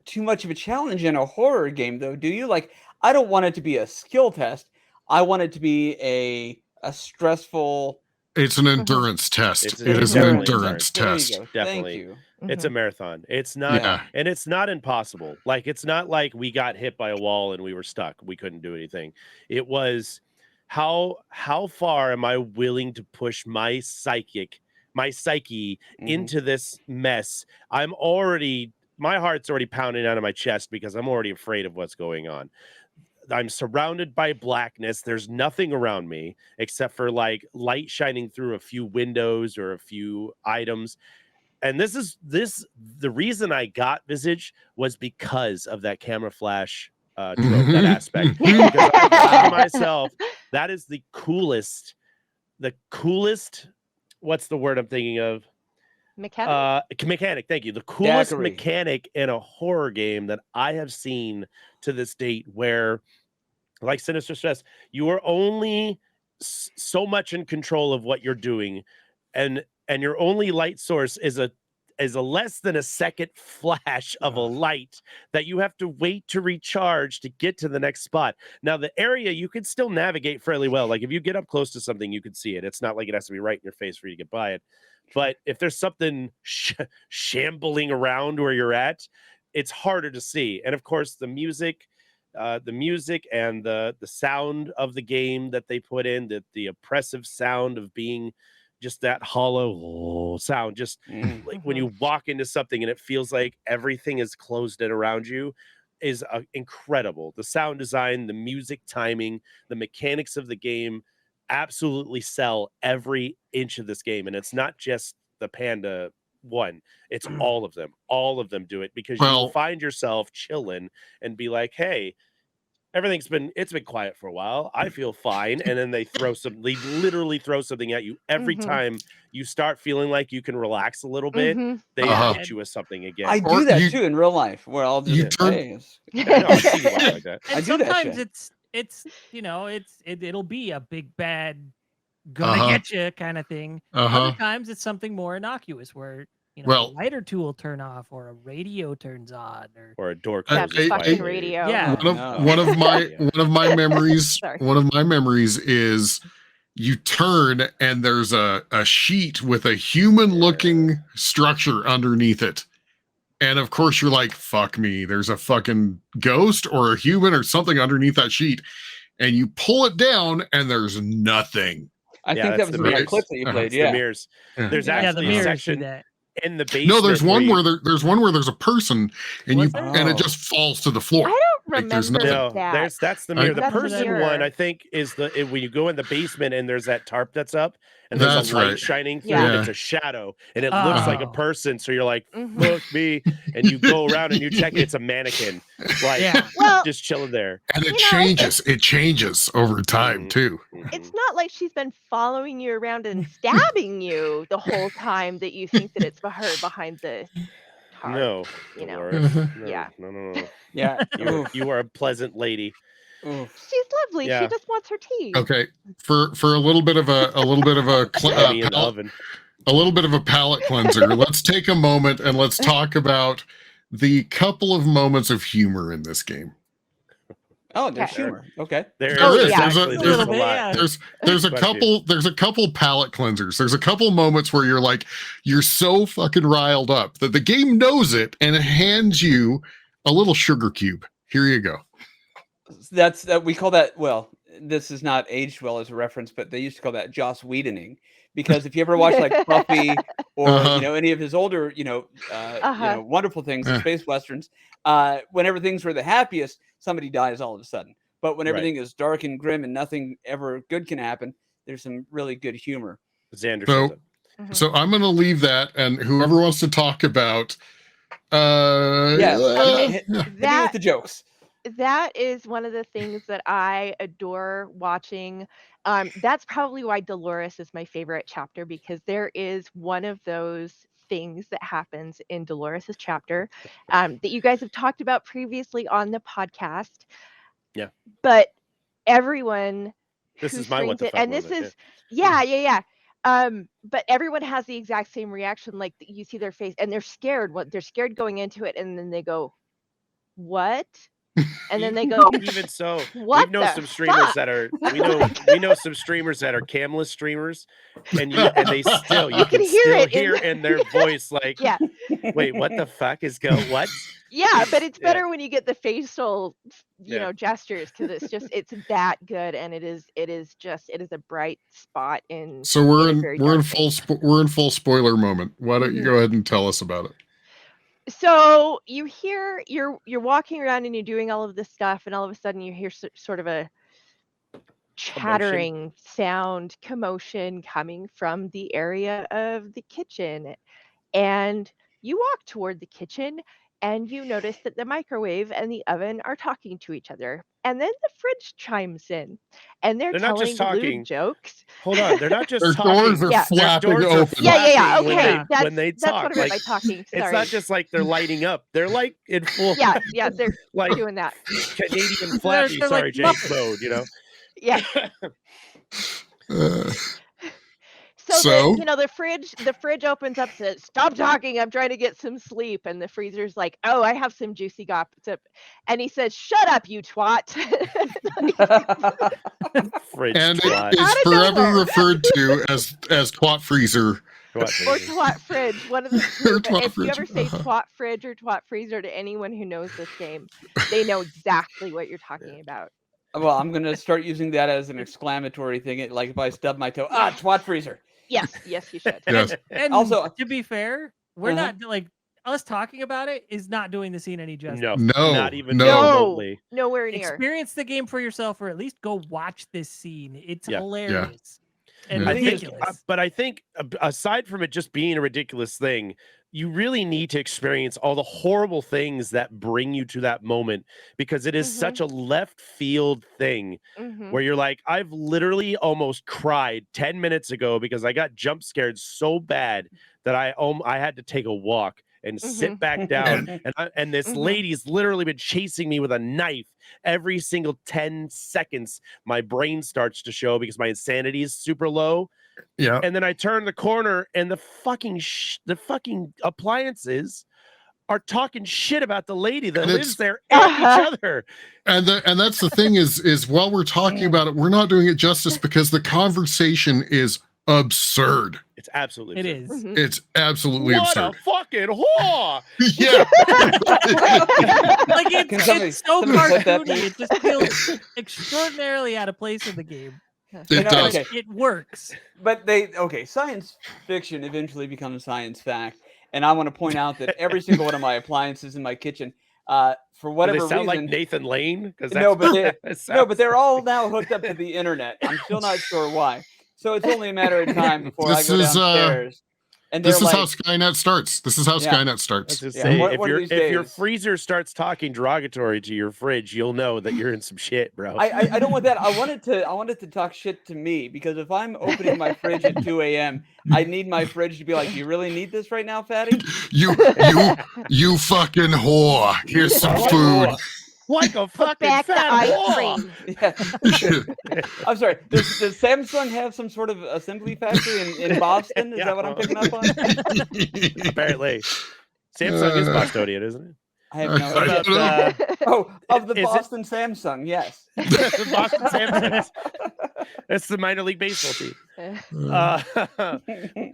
Speaker 1: too much of a challenge in a horror game, though, do you? Like, I don't want it to be a skill test. I want it to be a stressful.
Speaker 3: It's an endurance test.
Speaker 2: It's
Speaker 3: It is an
Speaker 2: definitely
Speaker 3: endurance
Speaker 1: There you
Speaker 3: test.
Speaker 1: go.
Speaker 2: Definitely.
Speaker 1: Thank you.
Speaker 2: It's a marathon. It's not, and it's not impossible. Like, it's not like we got hit by a wall and we were stuck. We couldn't do anything. It was how far am I willing to push my psyche into this mess? My heart's already pounding out of my chest because I'm already afraid of what's going on. I'm surrounded by blackness. There's nothing around me except for like light shining through a few windows or a few items. And the reason I got Visage was because of that camera flash trope, that aspect. Because I thought to myself, that is the coolest, what's the word I'm thinking of? Mechanic, thank you. The coolest mechanic in a horror game that I have seen to this date, where, like Sinister Stress, you are only so much in control of what you're doing, and your only light source is a less than a second flash of a light that you have to wait to recharge to get to the next spot. Now, the area you can still navigate fairly well. Like if you get up close to something, you can see it. It's not like it has to be right in your face for you to get by it. But if there's something shambling around where you're at, it's harder to see. And of course, the music and the sound of the game that they put in, the oppressive sound of being just that hollow sound, just like when you walk into something and it feels like everything is closed in around you, is incredible. The sound design, the music timing, the mechanics of the game absolutely sell every inch of this game. And it's not just the Panda one, it's all of them do it, because you'll find yourself chilling and be like, hey, it's been quiet for a while, I feel fine. And then they literally throw something at you every time you start feeling like you can relax a little bit. They hit you with something again.
Speaker 1: I do that too in real life, where I'll just
Speaker 2: I see you like that.
Speaker 5: And
Speaker 1: I do that
Speaker 5: sometimes
Speaker 1: shit.
Speaker 5: it'll be a big bad gonna get you kind of thing. Other times it's something more innocuous, where a lighter tool will turn off, or a radio turns on, or
Speaker 2: a door
Speaker 4: closes. Fucking radio.
Speaker 5: Yeah.
Speaker 3: One of my memories. One of my memories is you turn and there's a sheet with a human-looking structure underneath it. And of course you're like, fuck me, there's a fucking ghost or a human or something underneath that sheet. And you pull it down and there's nothing.
Speaker 1: I think that was the clip that you played.
Speaker 2: The mirrors. There's actually a section in the basement.
Speaker 3: No, there's one where there's a person and it just falls to the floor.
Speaker 4: I don't
Speaker 3: Like, there's
Speaker 4: remember
Speaker 3: nothing.
Speaker 4: that.
Speaker 2: That's the mirror. The
Speaker 4: That's the
Speaker 2: person
Speaker 4: mirror.
Speaker 2: one, I think, is when you go in the basement and there's that tarp that's up and there's
Speaker 3: That's
Speaker 2: a light
Speaker 3: right.
Speaker 2: shining through
Speaker 4: Yeah.
Speaker 2: and it's a shadow and it looks like a
Speaker 5: Oh.
Speaker 2: person. So you're like,
Speaker 4: Mhm.
Speaker 2: look me, and you go around and you check it, it's a mannequin, like
Speaker 5: Yeah.
Speaker 4: Well,
Speaker 2: just chilling there.
Speaker 3: And it
Speaker 4: You know,
Speaker 3: changes. It changes over time
Speaker 2: Mhm.
Speaker 3: too.
Speaker 4: it's not like she's been following you around and stabbing you the whole time that you think that it's her behind the tarp.
Speaker 2: No,
Speaker 4: you know.
Speaker 2: Dolores. No,
Speaker 4: Yeah.
Speaker 2: no.
Speaker 1: Yeah.
Speaker 2: You are a pleasant lady.
Speaker 1: Oof.
Speaker 4: She's lovely.
Speaker 2: Yeah.
Speaker 4: She just wants her tea.
Speaker 3: Okay, for a little bit of a
Speaker 2: Throw me in the oven.
Speaker 3: a little bit of a palate cleanser. Let's take a moment and let's talk about the couple of moments of humor in this game.
Speaker 1: Oh, there's
Speaker 4: Okay.
Speaker 1: humor. Okay.
Speaker 2: There
Speaker 3: Oh,
Speaker 2: is
Speaker 3: yeah.
Speaker 2: actually
Speaker 3: There's
Speaker 2: there's
Speaker 3: a
Speaker 2: a lot.
Speaker 3: There's a
Speaker 2: Bless you.
Speaker 3: couple palate cleansers. There's a couple moments where you're like, you're so fucking riled up that the game knows it and it hands you a little sugar cube. Here you go.
Speaker 1: That's we call that. Well, this is not aged well as a reference, but they used to call that Joss Whedoning, because if you ever watch like Buffy or any of his older wonderful things,
Speaker 3: Uh.
Speaker 1: space westerns, whenever things were the happiest, somebody dies all of a sudden. But when
Speaker 2: Right.
Speaker 1: everything is dark and grim and nothing ever good can happen, there's some really good humor.
Speaker 2: Xander
Speaker 3: So-
Speaker 2: says it.
Speaker 4: Mhm.
Speaker 3: So I'm going to leave that, and whoever wants to talk about,
Speaker 1: Hit me
Speaker 4: That
Speaker 1: with the jokes.
Speaker 4: that is one of the things that I adore watching. That's probably why Dolores is my favorite chapter, because there is one of those things that happens in Dolores's chapter that you guys have talked about previously on the podcast.
Speaker 2: Yeah.
Speaker 4: But everyone
Speaker 2: This
Speaker 4: who
Speaker 2: is my what
Speaker 4: streams
Speaker 2: the
Speaker 4: it,
Speaker 2: fuck
Speaker 4: and this
Speaker 2: moment,
Speaker 4: is yeah. But everyone has the exact same reaction. Like you see their face, and they're scared. They're scared going into it, and then they go, "What?" And then they go,
Speaker 2: Even so,
Speaker 4: "What
Speaker 2: we know
Speaker 4: the
Speaker 2: some streamers
Speaker 4: fuck?"
Speaker 2: that are we know some streamers that are camless streamers, and they still you
Speaker 4: can
Speaker 2: can
Speaker 4: hear
Speaker 2: still
Speaker 4: it in
Speaker 2: hear in their voice like,
Speaker 4: Yeah,
Speaker 2: wait, what the fuck is going? What?
Speaker 4: yeah, but it's
Speaker 2: Yeah.
Speaker 4: better when you get the facial, gestures, because it's that good, and it is a bright spot in.
Speaker 3: So we're
Speaker 4: a
Speaker 3: in
Speaker 4: very
Speaker 3: we're in
Speaker 4: dark
Speaker 3: full
Speaker 4: thing.
Speaker 3: we're in full spoiler moment. Why don't you
Speaker 4: Mhm.
Speaker 3: go ahead and tell us about it?
Speaker 4: So you hear you're walking around and you're doing all of this stuff, and all of a sudden you hear sort of a chattering sound, commotion coming from the area of the kitchen. And you walk toward the kitchen and you notice that the microwave and the oven are talking to each other. And then the fridge chimes in and they're
Speaker 2: They're not just
Speaker 4: telling
Speaker 2: talking.
Speaker 4: lewd jokes.
Speaker 2: Hold on, they're not just
Speaker 3: Their
Speaker 2: talking.
Speaker 3: doors are
Speaker 4: Yeah.
Speaker 2: Their
Speaker 3: flapping
Speaker 2: doors are
Speaker 3: open.
Speaker 4: Yeah.
Speaker 2: flapping
Speaker 4: Okay.
Speaker 2: when they
Speaker 4: That's
Speaker 2: talk.
Speaker 4: what I meant by
Speaker 2: Like,
Speaker 4: talking.
Speaker 2: it's
Speaker 4: Sorry.
Speaker 2: not just like they're lighting up. They're like in full
Speaker 4: Yeah, they're
Speaker 2: like
Speaker 4: doing that.
Speaker 2: Canadian flappy,
Speaker 5: they're like
Speaker 2: Jake
Speaker 5: Muppets.
Speaker 2: mode, you know.
Speaker 4: Yeah.
Speaker 3: Uh,
Speaker 4: So
Speaker 3: So?
Speaker 4: the fridge opens up, says, "Stop talking, I'm trying to get some sleep." And the freezer's like, "Oh, I have some juicy gossip." And he says, "Shut up, you twat."
Speaker 2: Fridge
Speaker 3: and
Speaker 2: twat.
Speaker 3: it is
Speaker 4: Out of
Speaker 3: forever
Speaker 4: nowhere.
Speaker 3: referred to as twat freezer.
Speaker 4: Or twat fridge, one of the
Speaker 3: Or
Speaker 4: two. But
Speaker 3: twat
Speaker 4: if you
Speaker 3: fridge,
Speaker 4: ever say
Speaker 3: uh-huh.
Speaker 4: twat fridge or twat freezer to anyone who knows this game, they know exactly what you're talking about.
Speaker 1: Well, I'm gonna start using that as an exclamatory thing. Like if I stub my toe, twat freezer.
Speaker 4: Yes, you should.
Speaker 3: Yes.
Speaker 5: And
Speaker 1: Also-
Speaker 5: to be fair, we're
Speaker 1: Uh-huh.
Speaker 5: not like us talking about it is not doing the scene any justice.
Speaker 2: No,
Speaker 3: No,
Speaker 2: not even
Speaker 3: no.
Speaker 2: remotely.
Speaker 4: Nowhere near.
Speaker 5: Experience the game for yourself, or at least go watch this scene. It's
Speaker 2: Yeah.
Speaker 5: hilarious and
Speaker 3: Yeah.
Speaker 2: I think,
Speaker 5: ridiculous.
Speaker 2: but I think aside from it just being a ridiculous thing, you really need to experience all the horrible things that bring you to that moment, because it is
Speaker 4: Mhm.
Speaker 2: such a left field thing
Speaker 4: Mhm.
Speaker 2: where you're like, I've literally almost cried 10 minutes ago because I got jump scared so bad that I had to take a walk and sit
Speaker 4: Mhm.
Speaker 2: back down. And this
Speaker 4: Mhm.
Speaker 2: lady's literally been chasing me with a knife every single 10 seconds. My brain starts to show because my insanity is super low.
Speaker 3: Yeah.
Speaker 2: And then I turn the corner and the fucking appliances are talking shit about the lady that
Speaker 3: And
Speaker 2: lives
Speaker 3: it's-
Speaker 2: there and
Speaker 4: Uh-huh.
Speaker 2: each other.
Speaker 3: And that's the thing is while we're talking about it, we're not doing it justice because the conversation is absurd.
Speaker 2: It's absolutely
Speaker 5: It
Speaker 2: absurd.
Speaker 5: is.
Speaker 4: Mhm.
Speaker 3: It's absolutely
Speaker 2: What
Speaker 3: absurd.
Speaker 2: a fucking whore!
Speaker 3: Yeah.
Speaker 5: Like
Speaker 1: Can somebody-
Speaker 5: it's so
Speaker 1: somebody put that,
Speaker 5: cartoony.
Speaker 1: please?
Speaker 5: It just feels extraordinarily out of place in the game.
Speaker 3: It does.
Speaker 1: Okay.
Speaker 5: It works.
Speaker 1: But science fiction eventually becomes science fact. And I want to point out that every single one of my appliances in my kitchen For
Speaker 2: Do
Speaker 1: whatever
Speaker 2: they sound
Speaker 1: reason,
Speaker 2: like Nathan Lane? Because
Speaker 1: no, but they're all
Speaker 2: like...
Speaker 1: now hooked up to the internet. I'm still not sure why. So it's only a matter of time before I
Speaker 3: This
Speaker 1: go
Speaker 3: is
Speaker 1: downstairs. And they're
Speaker 3: this is how
Speaker 1: like,
Speaker 3: Skynet starts. This is how
Speaker 1: Yeah.
Speaker 3: Skynet
Speaker 2: I was
Speaker 3: starts.
Speaker 2: just
Speaker 1: Yeah,
Speaker 2: say,
Speaker 1: one of these
Speaker 2: if your
Speaker 1: days.
Speaker 2: freezer starts talking derogatory to your fridge, you'll know that you're in some shit, bro.
Speaker 1: I don't want that. I wanted to talk shit to me, because if I'm opening my fridge at 2 a.m., I need my fridge to be like, you really need this right now, fatty?
Speaker 3: You fucking whore. Here's some
Speaker 1: What
Speaker 3: food.
Speaker 1: whore?
Speaker 2: Like a
Speaker 4: Put
Speaker 2: fucking
Speaker 4: back the
Speaker 2: fat
Speaker 4: ice
Speaker 2: whore.
Speaker 4: cream.
Speaker 1: Yeah. I'm sorry. Does Samsung have some sort of assembly factory in Boston? Is
Speaker 2: Yeah.
Speaker 1: that what I'm picking up on?
Speaker 2: Apparently, Samsung is Bostonian, isn't it?
Speaker 1: I have no
Speaker 2: What
Speaker 1: idea.
Speaker 2: about
Speaker 1: Of the
Speaker 2: is it-
Speaker 1: Boston Samsung, yes.
Speaker 2: the Boston Samsung? That's the minor league baseball team.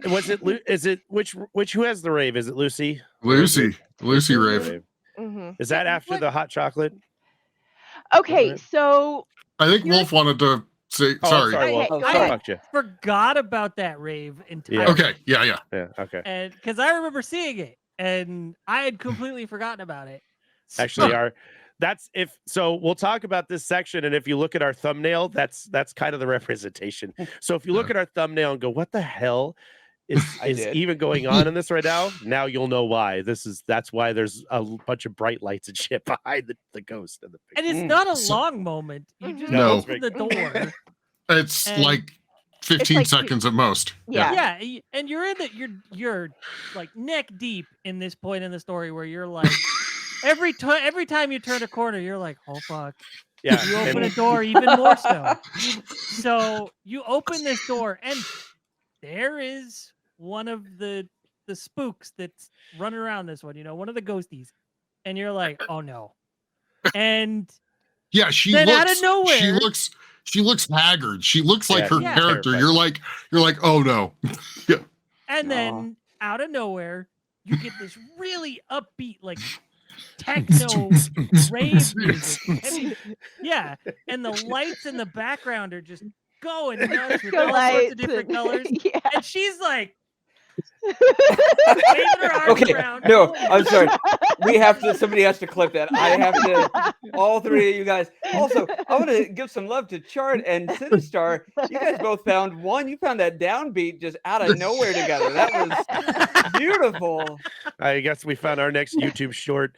Speaker 2: Was it? Is it which? Who has the rave? Is it Lucy?
Speaker 3: Lucy rave.
Speaker 4: Mhm.
Speaker 2: Is that after the hot chocolate?
Speaker 4: Okay, so
Speaker 3: I think Wolf wanted to say.
Speaker 2: Oh,
Speaker 3: Sorry.
Speaker 2: sorry, Wolf.
Speaker 4: Okay, go
Speaker 2: I
Speaker 4: ahead.
Speaker 2: fucked you.
Speaker 5: Forgot about that rave entirely.
Speaker 3: Okay. Yeah.
Speaker 2: Yeah. Okay.
Speaker 5: And because I remember seeing it, and I had completely forgotten about it.
Speaker 2: Actually, so we'll talk about this section, and if you look at our thumbnail, that's kind of the representation. So if you look at our thumbnail and go, what the hell is
Speaker 1: did.
Speaker 2: even going on in this right now? Now you'll know why. That's why there's a bunch of bright lights and shit behind the ghost and the
Speaker 5: And
Speaker 2: picture.
Speaker 5: it's not a long moment. You just
Speaker 3: No.
Speaker 5: open the door.
Speaker 3: It's
Speaker 5: And-
Speaker 3: like 15
Speaker 4: like
Speaker 3: seconds at most.
Speaker 4: Yeah.
Speaker 5: Yeah, and you're in the you're like neck deep in this point in the story where you're like every time you turn a corner, you're like, oh fuck.
Speaker 2: Yeah.
Speaker 5: You open a
Speaker 2: and-
Speaker 5: door even more so. So you open this door, and there is one of the spooks that's running around this one, one of the ghosties. And you're like, oh no. And
Speaker 3: Yeah, she
Speaker 5: then
Speaker 3: looks
Speaker 5: out of nowhere,
Speaker 3: she looks haggard. She looks like her
Speaker 5: Yeah.
Speaker 3: character.
Speaker 2: Terrified.
Speaker 3: You're like, oh no.
Speaker 5: and then out of nowhere, you get this really upbeat, like techno rave music. Yeah, and the lights in the background are just going nuts with
Speaker 4: Disco
Speaker 5: all sorts
Speaker 4: lights
Speaker 5: of different
Speaker 4: and-
Speaker 5: colors.
Speaker 4: Yeah.
Speaker 5: And she's like waving her arms
Speaker 1: Okay,
Speaker 5: around.
Speaker 1: no, I'm sorry. Somebody has to clip that. I have to, all three of you guys. Also, I want to give some love to Chart and Sinistar. You guys both found that downbeat just out of nowhere together. That was beautiful.
Speaker 2: I guess we found our next YouTube short.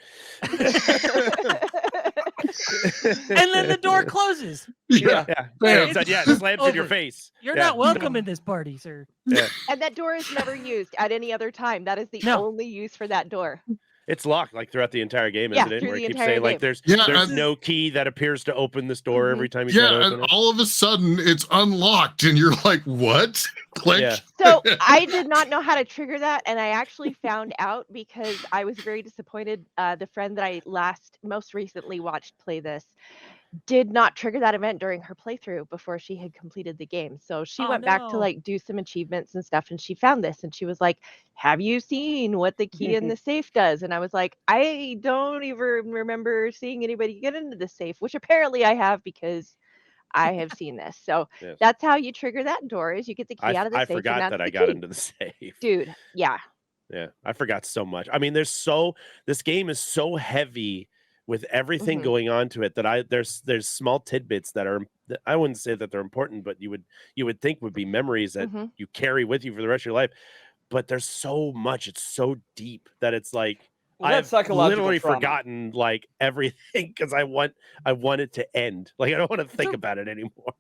Speaker 5: And then the door closes.
Speaker 3: Yeah.
Speaker 2: Yeah.
Speaker 3: Bam.
Speaker 2: It slams in your
Speaker 5: Over.
Speaker 2: face.
Speaker 5: You're
Speaker 2: Yeah.
Speaker 5: not welcome in this party, sir.
Speaker 2: Yeah.
Speaker 4: And that door is never used at any other time. That is the
Speaker 5: No.
Speaker 4: only use for that door.
Speaker 2: It's locked like throughout the entire game,
Speaker 4: Yeah,
Speaker 2: isn't it?
Speaker 4: through
Speaker 2: Where
Speaker 4: the
Speaker 2: it keeps
Speaker 4: entire
Speaker 2: saying like
Speaker 4: game.
Speaker 2: there's no key that appears to open this door every time you try to
Speaker 3: Yeah,
Speaker 2: open
Speaker 3: and
Speaker 2: it.
Speaker 3: all of a sudden it's unlocked, and you're like, what? Click.
Speaker 2: Yeah.
Speaker 4: So I did not know how to trigger that, and I actually found out because I was very disappointed. The friend that I most recently watched play this did not trigger that event during her playthrough before she had completed the game. So she
Speaker 5: Oh,
Speaker 4: went back to
Speaker 5: no.
Speaker 4: like do some achievements and stuff, and she found this, and she was like, "Have you seen what the key in the safe does?" And I was like, "I don't even remember seeing anybody get into the safe," which apparently I have because I have seen this. So
Speaker 2: Yes.
Speaker 4: that's how you trigger that door is you get the key out of the
Speaker 2: I
Speaker 4: safe.
Speaker 2: forgot
Speaker 4: and that's
Speaker 2: that I
Speaker 4: the
Speaker 2: got
Speaker 4: key.
Speaker 2: into the safe.
Speaker 4: Dude, yeah.
Speaker 2: Yeah, I forgot so much. I mean, this game is so heavy with everything
Speaker 4: Mhm.
Speaker 2: going on to it that there's small tidbits that I wouldn't say that they're important, but you would think would be memories that
Speaker 4: Mhm.
Speaker 2: you carry with you for the rest of your life. But there's so much, it's so deep that it's like
Speaker 1: Well, that's
Speaker 2: I've
Speaker 1: psychological
Speaker 2: literally
Speaker 1: trauma.
Speaker 2: forgotten like everything because I want it to end. Like I don't want to think about it anymore.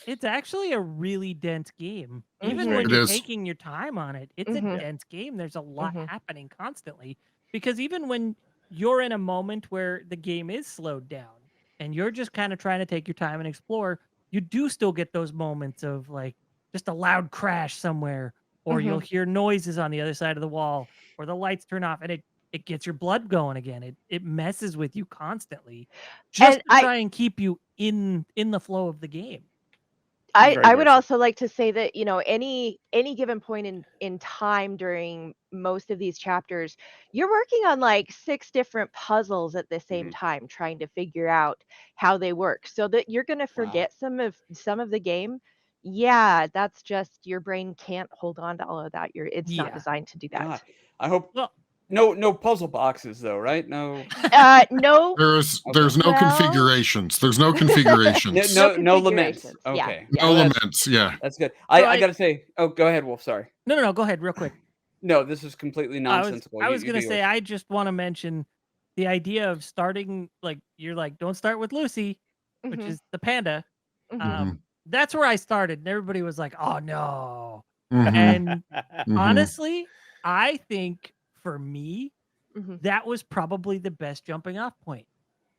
Speaker 5: It's actually a really dense game. Even
Speaker 4: Mhm.
Speaker 5: when
Speaker 3: It
Speaker 5: you're
Speaker 3: is.
Speaker 5: taking your time on it, it's
Speaker 4: Mhm.
Speaker 5: a dense game. There's a lot
Speaker 4: Mhm.
Speaker 5: happening constantly. Because even when you're in a moment where the game is slowed down and you're just kind of trying to take your time and explore, you do still get those moments of like just a loud crash somewhere, or you'll hear noises on the other side of the wall, or the lights turn off, and it gets your blood going again. It messes with you constantly just
Speaker 4: And
Speaker 5: to try and keep you in the flow of the game.
Speaker 4: I
Speaker 2: Very,
Speaker 4: would
Speaker 2: very
Speaker 4: also like to say that, any given point in time during most of these chapters, you're working on like 6 different puzzles at the same time, trying to figure out how they work so that you're going to forget some of the game. Yeah, that's just your brain can't hold on to all of that. It's not
Speaker 5: Yeah.
Speaker 4: designed to do that.
Speaker 1: God, I hope.
Speaker 5: Well,
Speaker 1: No puzzle boxes though, right? No.
Speaker 4: No.
Speaker 3: There's no
Speaker 4: Well-
Speaker 3: configurations. There's no configurations.
Speaker 1: No laments.
Speaker 4: configurations. Yeah.
Speaker 1: Okay.
Speaker 3: No
Speaker 1: Well, that's-
Speaker 3: laments. Yeah.
Speaker 1: That's good.
Speaker 5: So
Speaker 1: I gotta say. Oh, go ahead, Wolf. Sorry.
Speaker 5: No. Go ahead, real quick.
Speaker 1: No, this is completely nonsensical.
Speaker 5: I was
Speaker 1: You
Speaker 5: gonna
Speaker 1: do
Speaker 5: say
Speaker 1: yours.
Speaker 5: I just want to mention the idea of starting like you're like don't start with Lucy, which
Speaker 4: Mhm.
Speaker 5: is the panda.
Speaker 4: Mhm.
Speaker 5: That's where I started, and everybody was like, "Oh no!"
Speaker 3: Mhm.
Speaker 5: And
Speaker 3: Mhm.
Speaker 5: honestly, I think for me,
Speaker 4: Mhm.
Speaker 5: that was probably the best jumping off point.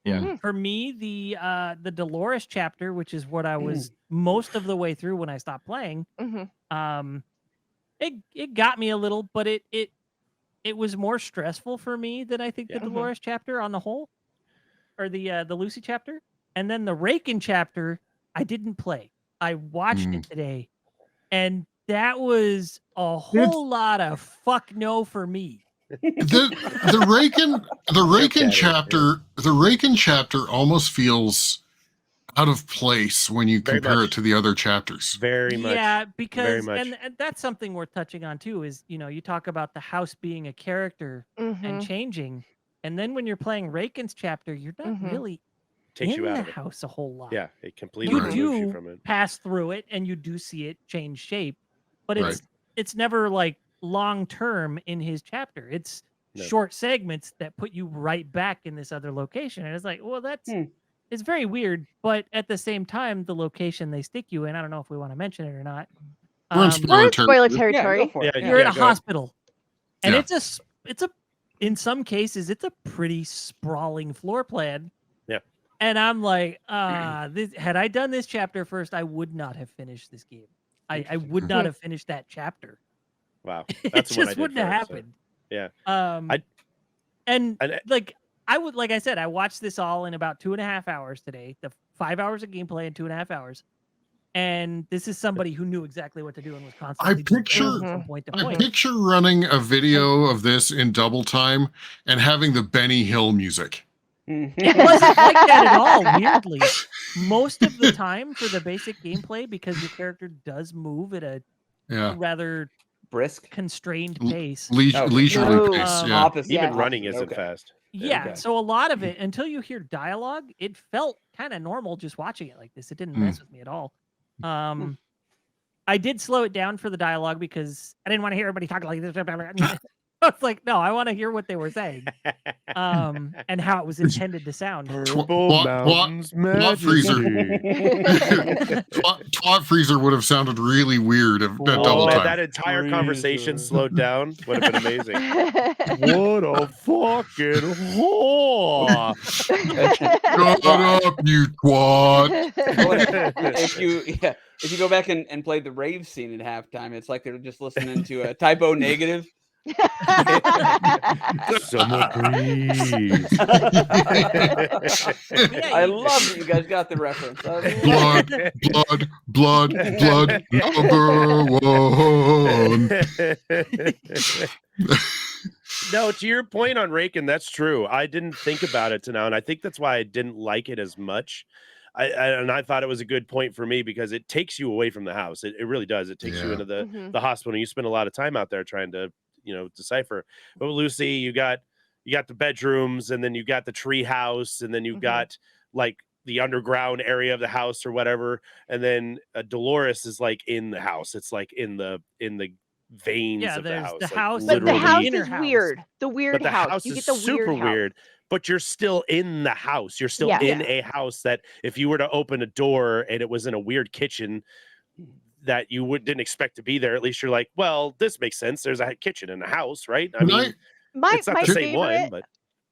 Speaker 2: Yeah.
Speaker 5: For me, the Dolores chapter, which is what I was most of the way through when I stopped playing,
Speaker 4: Mhm.
Speaker 5: it got me a little, but it was more stressful for me than I think the
Speaker 2: Yeah.
Speaker 5: Dolores chapter on the whole, or the Lucy chapter, and then the Raken chapter I didn't play. I watched it today, and that was a whole lot of fuck no for me.
Speaker 3: The Raken chapter almost feels out of place when you
Speaker 2: Very
Speaker 3: compare
Speaker 2: much.
Speaker 3: it to the other chapters.
Speaker 2: Very much.
Speaker 5: Yeah, because
Speaker 2: much.
Speaker 5: and that's something worth touching on too. Is you talk about the house being a character and
Speaker 4: Mhm.
Speaker 5: changing, and then when you're playing Raken's chapter, you're not
Speaker 4: Mhm.
Speaker 5: really
Speaker 2: Takes you
Speaker 5: in
Speaker 2: out
Speaker 5: the
Speaker 2: of it.
Speaker 5: house a whole lot.
Speaker 2: Yeah, it completely
Speaker 5: You
Speaker 3: Right.
Speaker 2: removes you
Speaker 5: do
Speaker 2: from it.
Speaker 5: pass through it, and you do see it change shape, but
Speaker 3: Right.
Speaker 5: it's never like long term in his chapter. It's
Speaker 2: No.
Speaker 5: short segments that put you right back in this other location, and it's like, well, that's it's very weird, but at the same time, the location they stick you in, I don't know if we want to mention it or not.
Speaker 3: We're in
Speaker 4: We're
Speaker 3: spoiler
Speaker 4: in spoiler
Speaker 3: territory.
Speaker 1: Yeah,
Speaker 4: territory.
Speaker 1: go for it.
Speaker 2: Yeah,
Speaker 5: You're in a
Speaker 2: go ahead.
Speaker 5: hospital, and
Speaker 3: Yeah.
Speaker 5: it's a in some cases it's a pretty sprawling floor plan.
Speaker 2: Yeah.
Speaker 5: And I'm like, had I done this chapter first, I would not have finished this game. I would not have finished that chapter.
Speaker 2: Wow.
Speaker 5: It
Speaker 2: That's the one I
Speaker 5: just
Speaker 2: did
Speaker 5: wouldn't have
Speaker 2: first, so,
Speaker 5: happened.
Speaker 2: yeah.
Speaker 5: And
Speaker 2: I-
Speaker 5: like like I said, I watched this all in about 2.5 hours today. The 5 hours of gameplay in 2.5 hours. And this is somebody who knew exactly what to do and was constantly jumping from point to
Speaker 3: I
Speaker 5: point.
Speaker 3: picture running a video of this in double time and having the Benny Hill music.
Speaker 5: It wasn't like that at all, weirdly. Most of the time for the basic gameplay, because your character does move at a
Speaker 3: Yeah.
Speaker 5: rather
Speaker 1: Brisk.
Speaker 5: constrained pace.
Speaker 3: Leisurely
Speaker 4: No.
Speaker 3: pace. Yeah.
Speaker 1: Opposite.
Speaker 2: Even
Speaker 4: Yeah.
Speaker 2: running isn't
Speaker 1: Okay.
Speaker 2: fast.
Speaker 5: Yeah,
Speaker 1: Okay.
Speaker 5: so a lot of it, until you hear dialogue, it felt kind of normal just watching it like this. It didn't mess with me at all. I did slow it down for the dialogue because I didn't want to hear everybody talking like this. I was like, no, I want to hear what they were saying, and how it was intended to sound.
Speaker 3: Twat Freezer. Twat Freezer would have sounded really weird if
Speaker 2: Oh,
Speaker 3: double
Speaker 2: man,
Speaker 3: time.
Speaker 2: that entire conversation slowed down would have been amazing.
Speaker 5: What a fucking whore!
Speaker 3: Shut up, you twat.
Speaker 1: If you go back and play the rave scene at halftime, it's like they're just listening to a typo negative.
Speaker 2: Summer breeze.
Speaker 1: I love that you guys got the reference.
Speaker 3: Blood, number one.
Speaker 2: No, to your point on Raken, that's true. I didn't think about it to now, and I think that's why I didn't like it as much. I thought it was a good point for me because it takes you away from the house. It really does. It takes you into the hospital, and you spend a lot of time out there trying to decipher. But with Lucy, you got the bedrooms, and then you got the tree house, and then you got like the underground area of the house or whatever, and then Dolores is like in the house. It's like in the veins of the house.
Speaker 5: The
Speaker 2: like,
Speaker 5: house,
Speaker 4: But the
Speaker 2: literally.
Speaker 4: house
Speaker 5: inner
Speaker 4: is
Speaker 5: house.
Speaker 4: weird. The weird
Speaker 2: But the house
Speaker 4: You
Speaker 2: is
Speaker 4: get the
Speaker 2: super
Speaker 4: weird house.
Speaker 2: weird. But you're still in the house. You're still
Speaker 4: Yeah.
Speaker 2: in a house that if you were to open a door and it was in a weird kitchen that you didn't expect to be there, at least you're like, well, this makes sense. There's a kitchen in a house, right? I mean, it's not the same one, but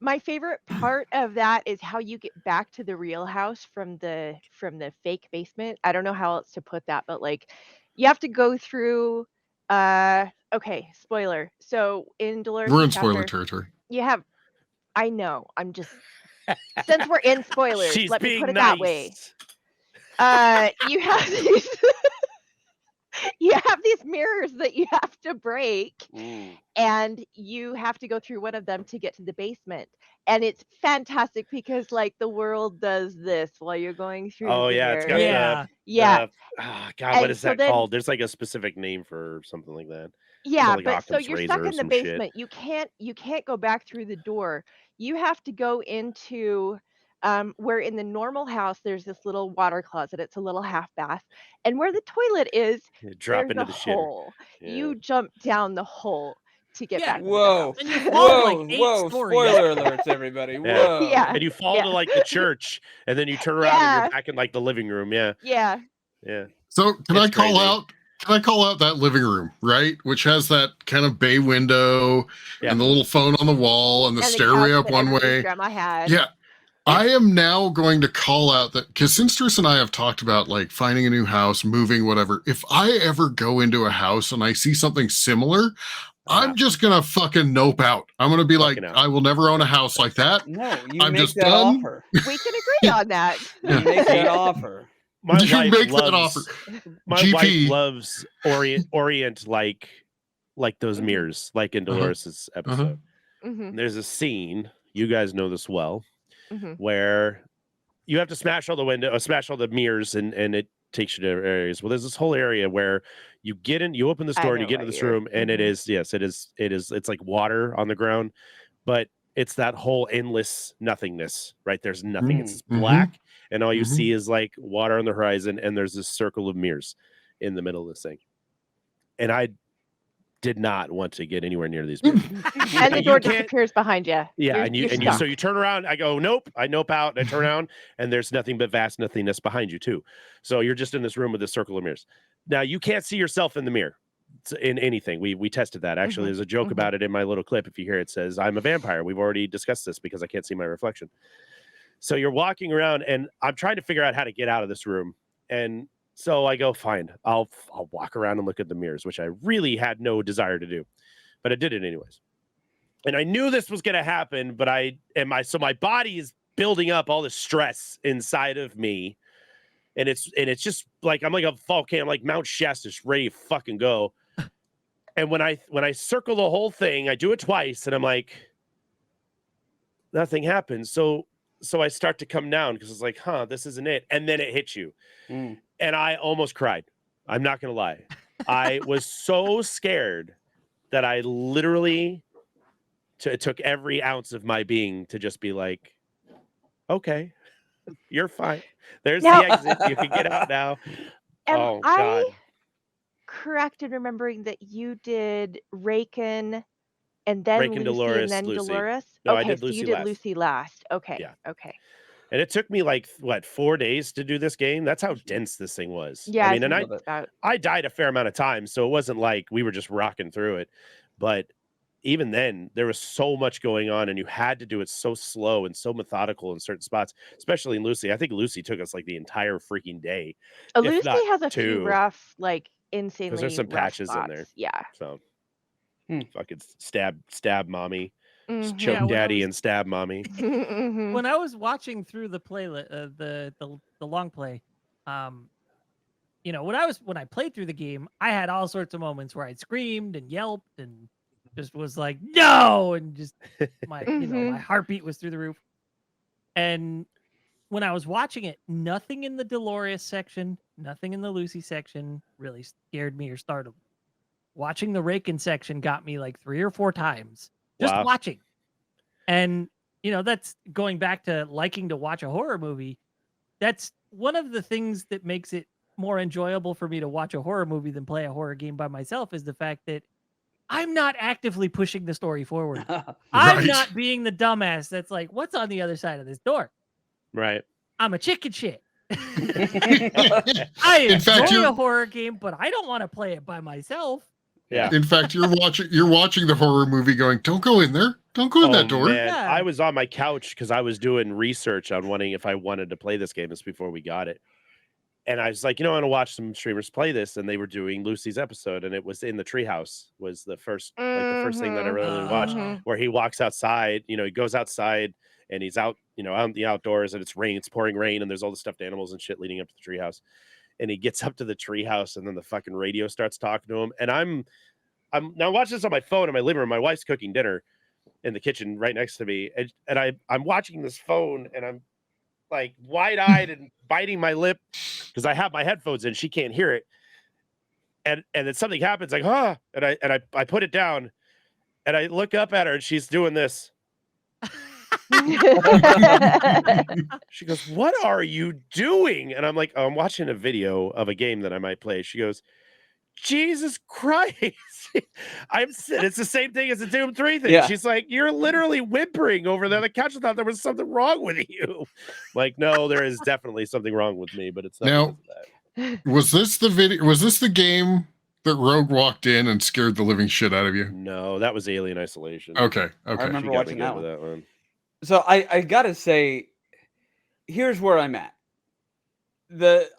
Speaker 4: my favorite part of that is how you get back to the real house from the fake basement. I don't know how else to put that, but like you have to go through okay, spoiler. So in Dolores,
Speaker 3: We're in spoiler territory.
Speaker 4: you have I know. I'm just since we're in spoilers,
Speaker 2: she's
Speaker 4: let me
Speaker 2: being
Speaker 4: put it
Speaker 2: nice.
Speaker 4: that way. You have these you have these mirrors that you have to break, and you have to go through one of them to get to the basement. And it's fantastic because like the world does this while you're going through
Speaker 2: Oh
Speaker 4: the
Speaker 2: yeah, it's
Speaker 4: mirror.
Speaker 2: got
Speaker 4: yeah.
Speaker 2: God, what
Speaker 4: And
Speaker 2: is
Speaker 4: so
Speaker 2: that
Speaker 4: then-
Speaker 2: called? There's like a specific name for something like that.
Speaker 4: Yeah,
Speaker 2: like
Speaker 4: but so
Speaker 2: Occam's
Speaker 4: you're
Speaker 2: razor
Speaker 4: stuck
Speaker 2: or
Speaker 4: in the
Speaker 2: some shit.
Speaker 4: basement. You can't go back through the door. You have to go into where in the normal house there's this little water closet. It's a little half bath. And where the toilet is,
Speaker 2: You drop
Speaker 4: there's
Speaker 2: into
Speaker 4: a
Speaker 2: the shitter.
Speaker 4: hole.
Speaker 2: Yeah.
Speaker 4: You jump down the hole to get
Speaker 5: Yeah.
Speaker 4: back into the house.
Speaker 5: And you fall like
Speaker 1: Whoa,
Speaker 5: 8
Speaker 1: whoa!
Speaker 5: stories.
Speaker 1: Spoiler alerts, everybody!
Speaker 2: Yeah.
Speaker 1: Whoa!
Speaker 4: Yeah.
Speaker 2: And you fall
Speaker 4: Yeah.
Speaker 2: to like the church, and then you turn around and
Speaker 4: Yeah.
Speaker 2: you're back in like the living room. Yeah.
Speaker 4: Yeah.
Speaker 2: Yeah.
Speaker 3: So can
Speaker 2: It's
Speaker 3: I call
Speaker 2: crazy.
Speaker 3: out? Can I call out that living room, right? Which has that kind of bay window
Speaker 2: Yeah.
Speaker 3: and the little phone on the wall and the
Speaker 4: And the
Speaker 3: stairway
Speaker 4: couch
Speaker 3: up
Speaker 4: that
Speaker 3: one
Speaker 4: everybody's
Speaker 3: way.
Speaker 4: grandma had.
Speaker 3: Yeah. I am now going to call out that because Sinstress and I have talked about like finding a new house, moving, whatever. If I ever go into a house and I see something similar, I'm just gonna fucking nope out. I'm gonna be like,
Speaker 2: Fucking out.
Speaker 3: I will never own a house like that.
Speaker 1: No, you
Speaker 3: I'm
Speaker 1: make
Speaker 3: just
Speaker 1: that
Speaker 3: done.
Speaker 1: offer.
Speaker 4: We can agree on that.
Speaker 1: You make that offer.
Speaker 2: My
Speaker 3: You
Speaker 2: wife
Speaker 3: make that
Speaker 2: loves.
Speaker 3: offer.
Speaker 2: My
Speaker 3: GP.
Speaker 2: wife loves orient like those mirrors, like in Dolores's episode.
Speaker 4: Mhm.
Speaker 2: There's a scene, you guys know this well,
Speaker 4: Mhm.
Speaker 2: where you have to smash all the mirrors, and it takes you to areas. Well, there's this whole area where you get in, you open this
Speaker 4: I
Speaker 2: door and you
Speaker 4: know
Speaker 2: get into
Speaker 4: what
Speaker 2: this
Speaker 4: you're-
Speaker 2: room, and it is it's like water on the ground, but it's that whole endless nothingness, right? There's nothing. It's
Speaker 3: Mhm.
Speaker 2: black, and all you
Speaker 3: Mhm.
Speaker 2: see is like water on the horizon, and there's this circle of mirrors in the middle of this thing. And I did not want to get anywhere near these mirrors.
Speaker 4: And the
Speaker 2: You
Speaker 4: door
Speaker 2: can't-
Speaker 4: disappears behind you.
Speaker 2: Yeah,
Speaker 4: You're
Speaker 2: so
Speaker 4: stuck.
Speaker 2: you turn around. I go nope. I nope out. And I turn around, and there's nothing but vast nothingness behind you too. So you're just in this room with this circle of mirrors. Now you can't see yourself in the mirror in anything. We tested that. Actually, there's a joke about it in my little clip. If you hear it, says I'm a vampire. We've already discussed this because I can't see my reflection. So you're walking around, and I'm trying to figure out how to get out of this room. And so I go, fine. I'll walk around and look at the mirrors, which I really had no desire to do, but I did it anyways. And I knew this was going to happen, but my body is building up all this stress inside of me. And it's just like, I'm like a volcano, I'm like Mount Shasta, just ready to fucking go. And when I circle the whole thing, I do it twice, and I'm like, nothing happens. So I start to come down because it's like, this isn't it. And then it hits you.
Speaker 1: Mm.
Speaker 2: And I almost cried. I'm not going to lie. I was so scared that I literally, it took every ounce of my being to just be like, okay, you're fine. There's
Speaker 4: Now-
Speaker 2: the exit. You can get out now.
Speaker 4: Am
Speaker 2: Oh,
Speaker 4: I
Speaker 2: God.
Speaker 4: correct in remembering that you did Raken and then
Speaker 2: Raken,
Speaker 4: Lucy
Speaker 2: Dolores,
Speaker 4: and then
Speaker 2: Lucy.
Speaker 4: Dolores?
Speaker 2: No, I
Speaker 4: Okay,
Speaker 2: did
Speaker 4: so
Speaker 2: Lucy
Speaker 4: you did
Speaker 2: last.
Speaker 4: Lucy last. Okay.
Speaker 2: Yeah.
Speaker 4: Okay.
Speaker 2: And it took me like, 4 days to do this game? That's how dense this thing was.
Speaker 4: Yeah,
Speaker 2: I mean, and
Speaker 1: love it.
Speaker 2: I died a fair amount of times, so it wasn't like we were just rocking through it. But even then, there was so much going on, and you had to do it so slow and so methodical in certain spots, especially in Lucy. I think Lucy took us like the entire freaking day. if
Speaker 4: Lucy
Speaker 2: not
Speaker 4: has a few
Speaker 2: two,
Speaker 4: rough, like insanely
Speaker 2: because there's some
Speaker 4: rough
Speaker 2: patches in there.
Speaker 4: spots. Yeah.
Speaker 2: So
Speaker 1: Hmm.
Speaker 2: fucking stab mommy,
Speaker 4: Mhm.
Speaker 2: choke
Speaker 5: Yeah, when I
Speaker 2: daddy,
Speaker 5: was-
Speaker 2: and stab mommy.
Speaker 4: Mhm.
Speaker 5: When I was watching through the playlist, the long play, when I played through the game, I had all sorts of moments where I screamed and yelped and just was like, no, and just my my heartbeat was through the roof. And when I was watching it, nothing in the Dolores section, nothing in the Lucy section really scared me or startled me. Watching the Raken section got me like 3 or 4 times just
Speaker 2: Wow.
Speaker 5: watching. And that's going back to liking to watch a horror movie. That's one of the things that makes it more enjoyable for me to watch a horror movie than play a horror game by myself, is the fact that I'm not actively pushing the story forward. I'm
Speaker 3: Right.
Speaker 5: not being the dumbass that's like, what's on the other side of this door?
Speaker 2: Right.
Speaker 5: I'm a chicken shit.
Speaker 3: In
Speaker 5: I
Speaker 3: fact,
Speaker 5: enjoy
Speaker 3: you're-
Speaker 5: a horror game, but I don't want to play it by myself.
Speaker 2: Yeah.
Speaker 3: In fact, you're watching the horror movie going, don't go in there. Don't go in that door.
Speaker 2: Man.
Speaker 5: Yeah.
Speaker 2: I was on my couch because I was doing research on wanting if I wanted to play this game. This before we got it. And I was like, I want to watch some streamers play this. And they were doing Lucy's episode, and it was in the treehouse was the first thing that I really watched, where he walks outside, he goes outside and he's out, out in the outdoors, and it's pouring rain, and there's all the stuffed animals and shit leading up to the treehouse. And he gets up to the treehouse, and then the fucking radio starts talking to him. And I'm now watching this on my phone in my living room. My wife's cooking dinner in the kitchen right next to me. And I'm watching this phone, and I'm like wide-eyed and biting my lip because I have my headphones in. She can't hear it. and then something happens, like, and I put it down, and I look up at her, and she's doing this. She goes, "What are you doing?" And I'm like, "Oh, I'm watching a video of a game that I might play." She goes, "Jesus Christ." It's the same thing as the Doom 3 thing.
Speaker 1: Yeah.
Speaker 2: She's like, "You're literally whimpering over there on the couch. I thought there was something wrong with you." I'm like, no, there is definitely something wrong with me, but it's not
Speaker 3: Now,
Speaker 2: because of that.
Speaker 3: Was this the video? Was this the game that Rogue walked in and scared the living shit out of you?
Speaker 2: No, that was Alien Isolation.
Speaker 3: Okay.
Speaker 1: I
Speaker 3: Okay.
Speaker 1: remember
Speaker 2: She got me
Speaker 1: watching
Speaker 2: good
Speaker 1: that
Speaker 2: with
Speaker 1: one.
Speaker 2: that one.
Speaker 1: So I gotta say, here's where I'm at.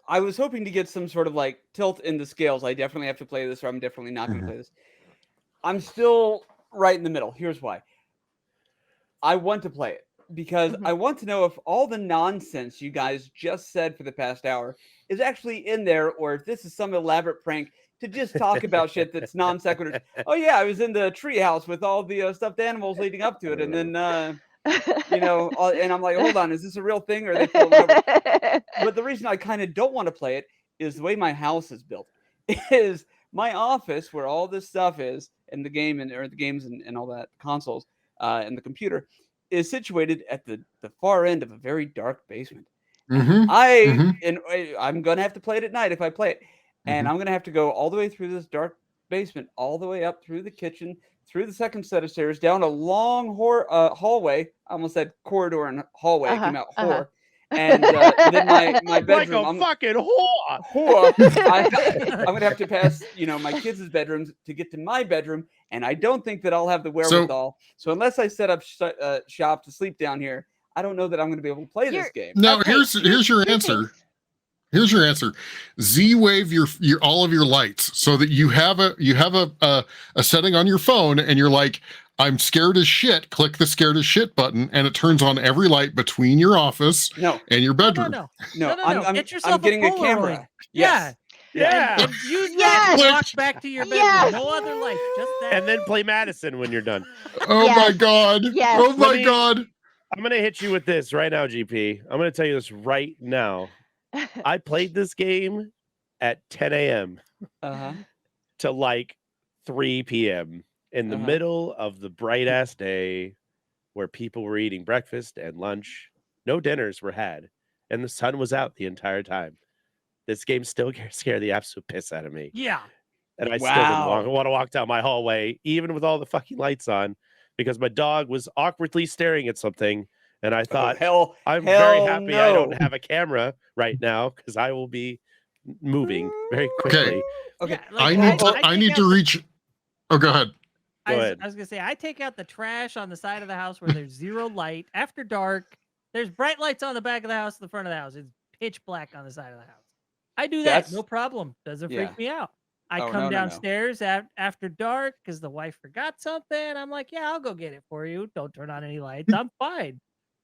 Speaker 1: I was hoping to get some sort of like tilt in the scales. I definitely have to play this, or I'm definitely not going to play this. I'm still right in the middle. Here's why. I want to play it because I want to know if all the nonsense you guys just said for the past hour is actually in there, or if this is some elaborate prank to just talk about shit that's non sequitur. Oh yeah, I was in the treehouse with all the stuffed animals leading up to it, and then and I'm like, hold on, is this a real thing, or are they pulling one over? But the reason I kind of don't want to play it is the way my house is built. Is my office where all this stuff is, and the game or the games and all that consoles and the computer is situated at the far end of a very dark basement. I'm gonna have to play it at night if I play it, and I'm gonna have to go all the way through this dark basement, all the way up through the kitchen, through the second set of stairs, down a long hallway. I almost said corridor and hallway. It came out whore. And then my bedroom.
Speaker 2: Like a fucking whore.
Speaker 1: I'm gonna have to pass, my kids' bedrooms to get to my bedroom, and I don't think that I'll have the wherewithal. So unless I set up shop to sleep down here, I don't know that I'm going to be able to play this game.
Speaker 3: No, here's your answer. Here's your answer. Z-Wave your all of your lights so that you have a setting on your phone, and you're like, I'm scared as shit. Click the scared as shit button, and it turns on every light between your office and your bedroom.
Speaker 1: No.
Speaker 5: I'm
Speaker 1: getting a camera. Yes.
Speaker 5: Yeah. And use that to walk back to your bedroom. No other light, just that.
Speaker 2: And then play Madison when you're done.
Speaker 3: Oh my God. Yes. Oh my God.
Speaker 2: I'm going to hit you with this right now, GP. I'm going to tell you this right now. I played this game at 10 a.m. To like 3 p.m. in the middle of the bright ass day where people were eating breakfast and lunch. No dinners were had, and the sun was out the entire time. This game still scared the absolute piss out of me.
Speaker 5: Yeah.
Speaker 2: And I still didn't want to walk down my hallway, even with all the fucking lights on, because my dog was awkwardly staring at something. And I thought, I'm very happy I don't have a camera right now, because I will be moving very quickly.
Speaker 3: Okay. I need to reach. Oh, go ahead.
Speaker 2: Go ahead.
Speaker 5: I was going to say, I take out the trash on the side of the house where there's zero light. After dark, there's bright lights on the back of the house, the front of the house. It's pitch black on the side of the house. I do that. No problem. Doesn't freak me out. I come downstairs after dark because the wife forgot something. I'm like, yeah, I'll go get it for you. Don't turn on any lights. I'm fine.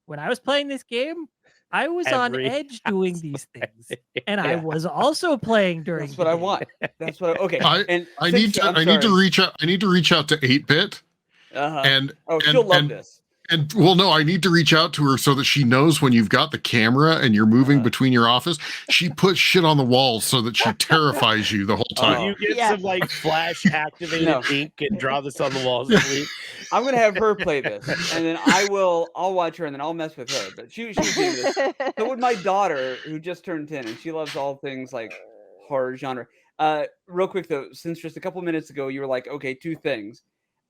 Speaker 5: When I was playing this game, I was on edge doing these things, and I was also playing during.
Speaker 1: That's what I want. That's what.
Speaker 3: I need to reach out. I need to reach out to 8-Bit. And
Speaker 1: she'll love this.
Speaker 3: And well, no, I need to reach out to her so that she knows when you've got the camera and you're moving between your office. She puts shit on the walls so that she terrifies you the whole time.
Speaker 2: You get some like flash activated ink and draw this on the walls.
Speaker 1: I'm gonna have her play this, and then I'll watch her, and then I'll mess with her. But she's doing this. So with my daughter, who just turned 10, and she loves all things like horror genre. Real quick though, since just a couple minutes ago you were like, okay, 2 things.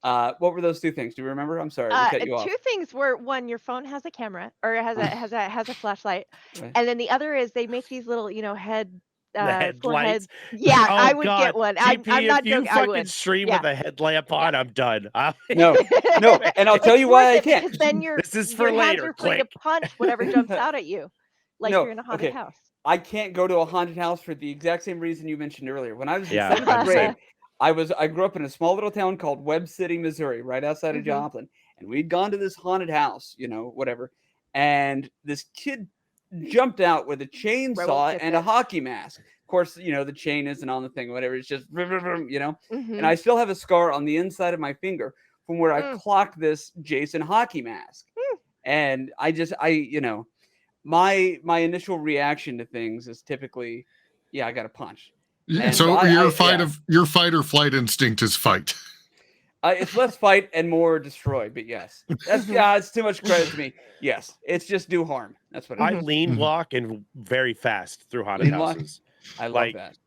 Speaker 1: What were those 2 things? Do you remember? I'm sorry, to cut you off.
Speaker 4: 2 things were, one, your phone has a camera, or it has a flashlight, and then the other is they make these little, head.
Speaker 2: The headlights.
Speaker 4: Yeah, I would get one.
Speaker 2: GP,
Speaker 4: I'm not
Speaker 2: joking.
Speaker 4: I would
Speaker 2: stream with a headlamp on, I'm done.
Speaker 1: No, and I'll tell you why I can't.
Speaker 4: Then
Speaker 2: this is for later.
Speaker 4: You're free to punch whatever jumps out at you, like you're in a haunted house.
Speaker 1: I can't go to a haunted house for the exact same reason you mentioned earlier. When I was in 7th grade, I grew up in a small little town called Webb City, Missouri, right outside of Joplin, and we'd gone to this haunted house, whatever, and this kid jumped out with a chainsaw and a hockey mask. Of course, the chain isn't on the thing, whatever. It's just, and I still have a scar on the inside of my finger from where I clocked this Jason hockey mask. And my initial reaction to things is typically, I got to punch. And
Speaker 3: So your fight
Speaker 1: yeah.
Speaker 3: your fight or flight instinct is fight.
Speaker 1: It's less fight and more destroy, but yes, that's it's too much credit to me. Yes, it's just do harm. That's what it
Speaker 2: I
Speaker 1: is.
Speaker 2: lean block and very fast through haunted
Speaker 1: Lean block?
Speaker 2: houses.
Speaker 1: I love
Speaker 2: Like-
Speaker 1: that.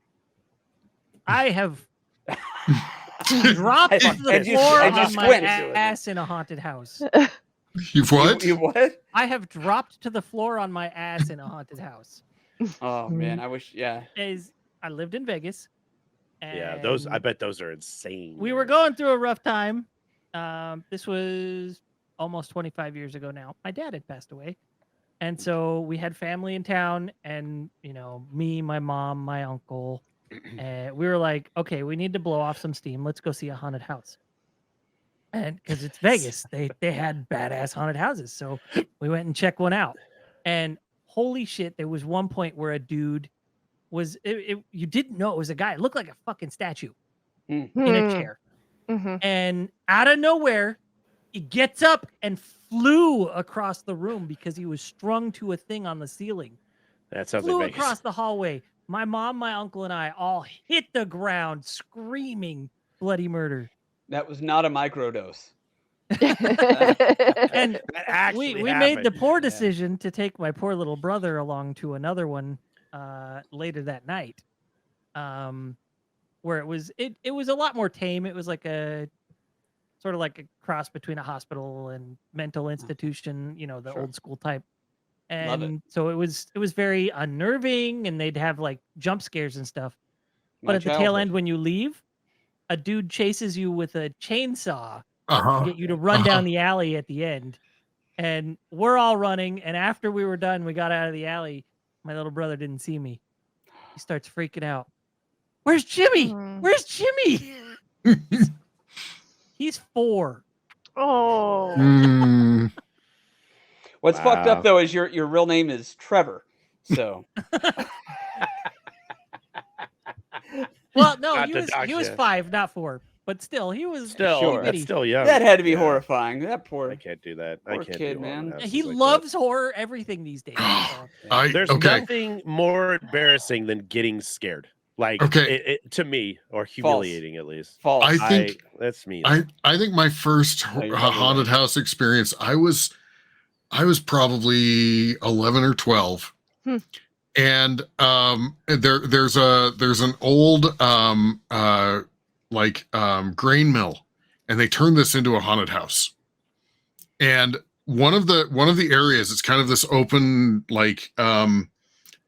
Speaker 5: I have dropped to the
Speaker 1: And you-
Speaker 5: floor
Speaker 1: and you
Speaker 5: on my
Speaker 1: squint.
Speaker 5: ass in a haunted house.
Speaker 3: You've what?
Speaker 1: You what?
Speaker 5: I have dropped to the floor on my ass in a haunted house.
Speaker 1: Oh man, I wish. Yeah.
Speaker 5: I lived in Vegas.
Speaker 2: Yeah, those I
Speaker 5: and
Speaker 2: bet those are insane.
Speaker 5: we were going through a rough time. This was almost 25 years ago now. My dad had passed away. And so we had family in town, and me, my mom, my uncle, and we were like, okay, we need to blow off some steam. Let's go see a haunted house. And because it's Vegas, they had badass haunted houses. So we went and checked one out. And holy shit, there was one point where a dude was you didn't know it was a guy. It looked like a fucking statue in a chair. And out of nowhere, he gets up and flew across the room because he was strung to a thing on the ceiling.
Speaker 2: That sounds
Speaker 5: Flew
Speaker 2: like Vegas.
Speaker 5: across the hallway. My mom, my uncle, and I all hit the ground screaming bloody murder.
Speaker 1: That was not a microdose.
Speaker 5: And
Speaker 2: That actually
Speaker 5: we made the
Speaker 2: happened.
Speaker 5: poor decision to take my poor little brother along to another one later that night, where it was a lot more tame. It was like a sort of like a cross between a hospital and mental institution, the
Speaker 1: Sure.
Speaker 5: old school type.
Speaker 1: Love it.
Speaker 5: And so it was very unnerving, and they'd have like jump scares and stuff.
Speaker 1: My
Speaker 5: But at the tail
Speaker 1: childhood.
Speaker 5: end, when you leave, a dude chases you with a chainsaw
Speaker 3: Uh-huh.
Speaker 5: to get you to run down the alley at the end. And we're all running. And after we were done, we got out of the alley. My little brother didn't see me. He starts freaking out. Where's Jimmy? Where's Jimmy? He's 4.
Speaker 4: Oh.
Speaker 3: Mm.
Speaker 1: What's fucked
Speaker 2: Wow.
Speaker 1: up though is your real name is Trevor. So
Speaker 5: Well, no,
Speaker 2: Not
Speaker 5: he
Speaker 2: to
Speaker 5: was
Speaker 2: dox
Speaker 5: 5, not 4. But still, he was
Speaker 2: Still,
Speaker 1: Sure.
Speaker 2: that's still young.
Speaker 1: that had to be
Speaker 2: Yeah.
Speaker 1: horrifying. That poor.
Speaker 2: I can't do that.
Speaker 1: Poor
Speaker 2: I can't
Speaker 1: kid,
Speaker 2: do
Speaker 1: man.
Speaker 2: haunted
Speaker 5: He
Speaker 2: houses like that.
Speaker 5: loves horror everything these days. So.
Speaker 2: There's
Speaker 3: Okay.
Speaker 2: nothing more embarrassing than getting scared. Like
Speaker 3: Okay.
Speaker 2: to me, or humiliating at least.
Speaker 1: False.
Speaker 3: I think
Speaker 2: That's me.
Speaker 3: I think my first
Speaker 1: No, you're probably
Speaker 3: haunted house experience, I was probably 11 or 12. And there's an old grain mill, and they turned this into a haunted house. And one of the areas, it's kind of this open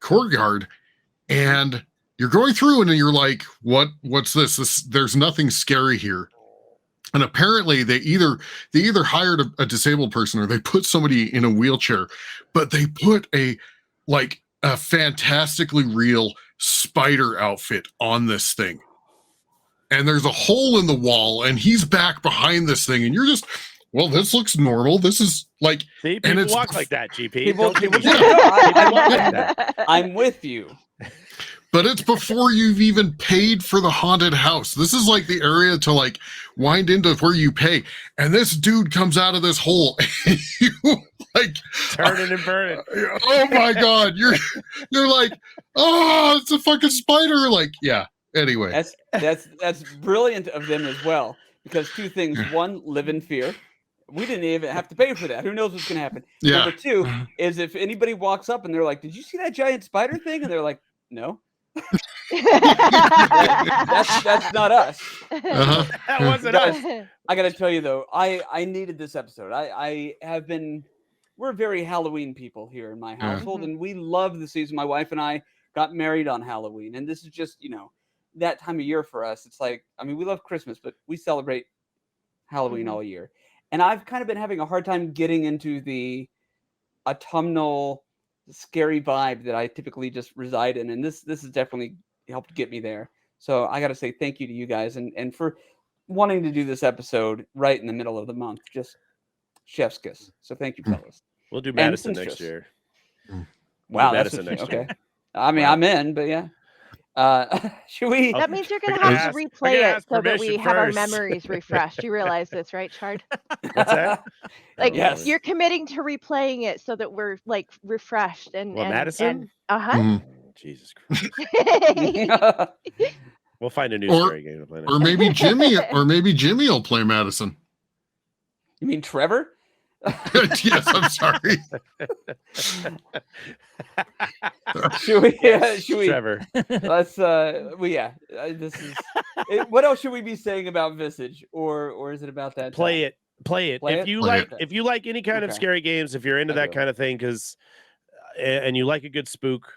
Speaker 3: courtyard, and you're going through and you're like, what's this? There's nothing scary here. And apparently they either hired a disabled person or they put somebody in a wheelchair, but they put a fantastically real spider outfit on this thing. And there's a hole in the wall, and he's back behind this thing, and you're just, well, this looks normal. This is like,
Speaker 2: See,
Speaker 3: and
Speaker 2: people
Speaker 3: it's
Speaker 2: walk like that, GP.
Speaker 1: People-
Speaker 2: Don't give me
Speaker 1: people-
Speaker 2: shit.
Speaker 1: I-
Speaker 2: People walk like that.
Speaker 1: I'm with you.
Speaker 3: but it's before you've even paid for the haunted house. This is like the area to wind into where you pay. And this dude comes out of this hole, and you
Speaker 2: Turning and burning.
Speaker 3: oh my God, you're like, oh, it's a fucking spider. Yeah. Anyway.
Speaker 1: That's brilliant of them as well, because two things: one, live in fear. We didn't even have to pay for that. Who knows what's going to happen?
Speaker 3: Yeah.
Speaker 1: Number two is if anybody walks up and they're like, "Did you see that giant spider thing?" and they're like, "No." That's not us.
Speaker 3: Uh-huh.
Speaker 2: That wasn't us.
Speaker 1: I got to tell you though, I needed this episode. We're very Halloween people here in my household, and we love the season. My wife and I got married on Halloween, and this is just that time of year for us. It's like, I mean, we love Christmas, but we celebrate Halloween all year. And I've kind of been having a hard time getting into the autumnal scary vibe that I typically just reside in. And this has definitely helped get me there. So I got to say thank you to you guys and for wanting to do this episode right in the middle of the month. Just chef's kiss. So thank you, fellas.
Speaker 2: We'll do Madison
Speaker 1: since
Speaker 2: next
Speaker 1: just-
Speaker 2: year.
Speaker 1: Wow.
Speaker 2: Madison
Speaker 1: That's
Speaker 2: next year.
Speaker 1: okay. I mean,
Speaker 2: Wow.
Speaker 1: I'm in, but yeah. Should we?
Speaker 4: That means you're gonna
Speaker 2: I gotta
Speaker 4: have
Speaker 2: ask-
Speaker 4: to
Speaker 2: I
Speaker 4: replay
Speaker 2: gotta
Speaker 4: it
Speaker 2: ask
Speaker 4: so that we
Speaker 2: permission
Speaker 4: have our
Speaker 2: first.
Speaker 4: memories refreshed. You realize this, right, Chard?
Speaker 2: What's that?
Speaker 1: Yes.
Speaker 4: You're committing to replaying it so that we're refreshed and
Speaker 2: What,
Speaker 4: and,
Speaker 2: Madison?
Speaker 4: and uh-huh.
Speaker 3: Mhm.
Speaker 2: Jesus Christ. We'll find a new
Speaker 3: Or-
Speaker 2: scary game to play.
Speaker 3: Or maybe Jimmy will play Madison.
Speaker 1: You mean Trevor?
Speaker 3: Yes, I'm sorry.
Speaker 1: Should we?
Speaker 2: Yes,
Speaker 1: Should we?
Speaker 2: Trevor.
Speaker 1: Let's. Well, yeah. This is. What else should we be saying about Visage, or is it about that?
Speaker 2: Play it.
Speaker 1: Play
Speaker 2: if
Speaker 1: it?
Speaker 2: you
Speaker 3: Play
Speaker 2: like, if you like any kind of
Speaker 1: Okay.
Speaker 2: scary games, if you're into
Speaker 1: I
Speaker 2: that
Speaker 1: do.
Speaker 2: kind of thing, because and you like a good spook,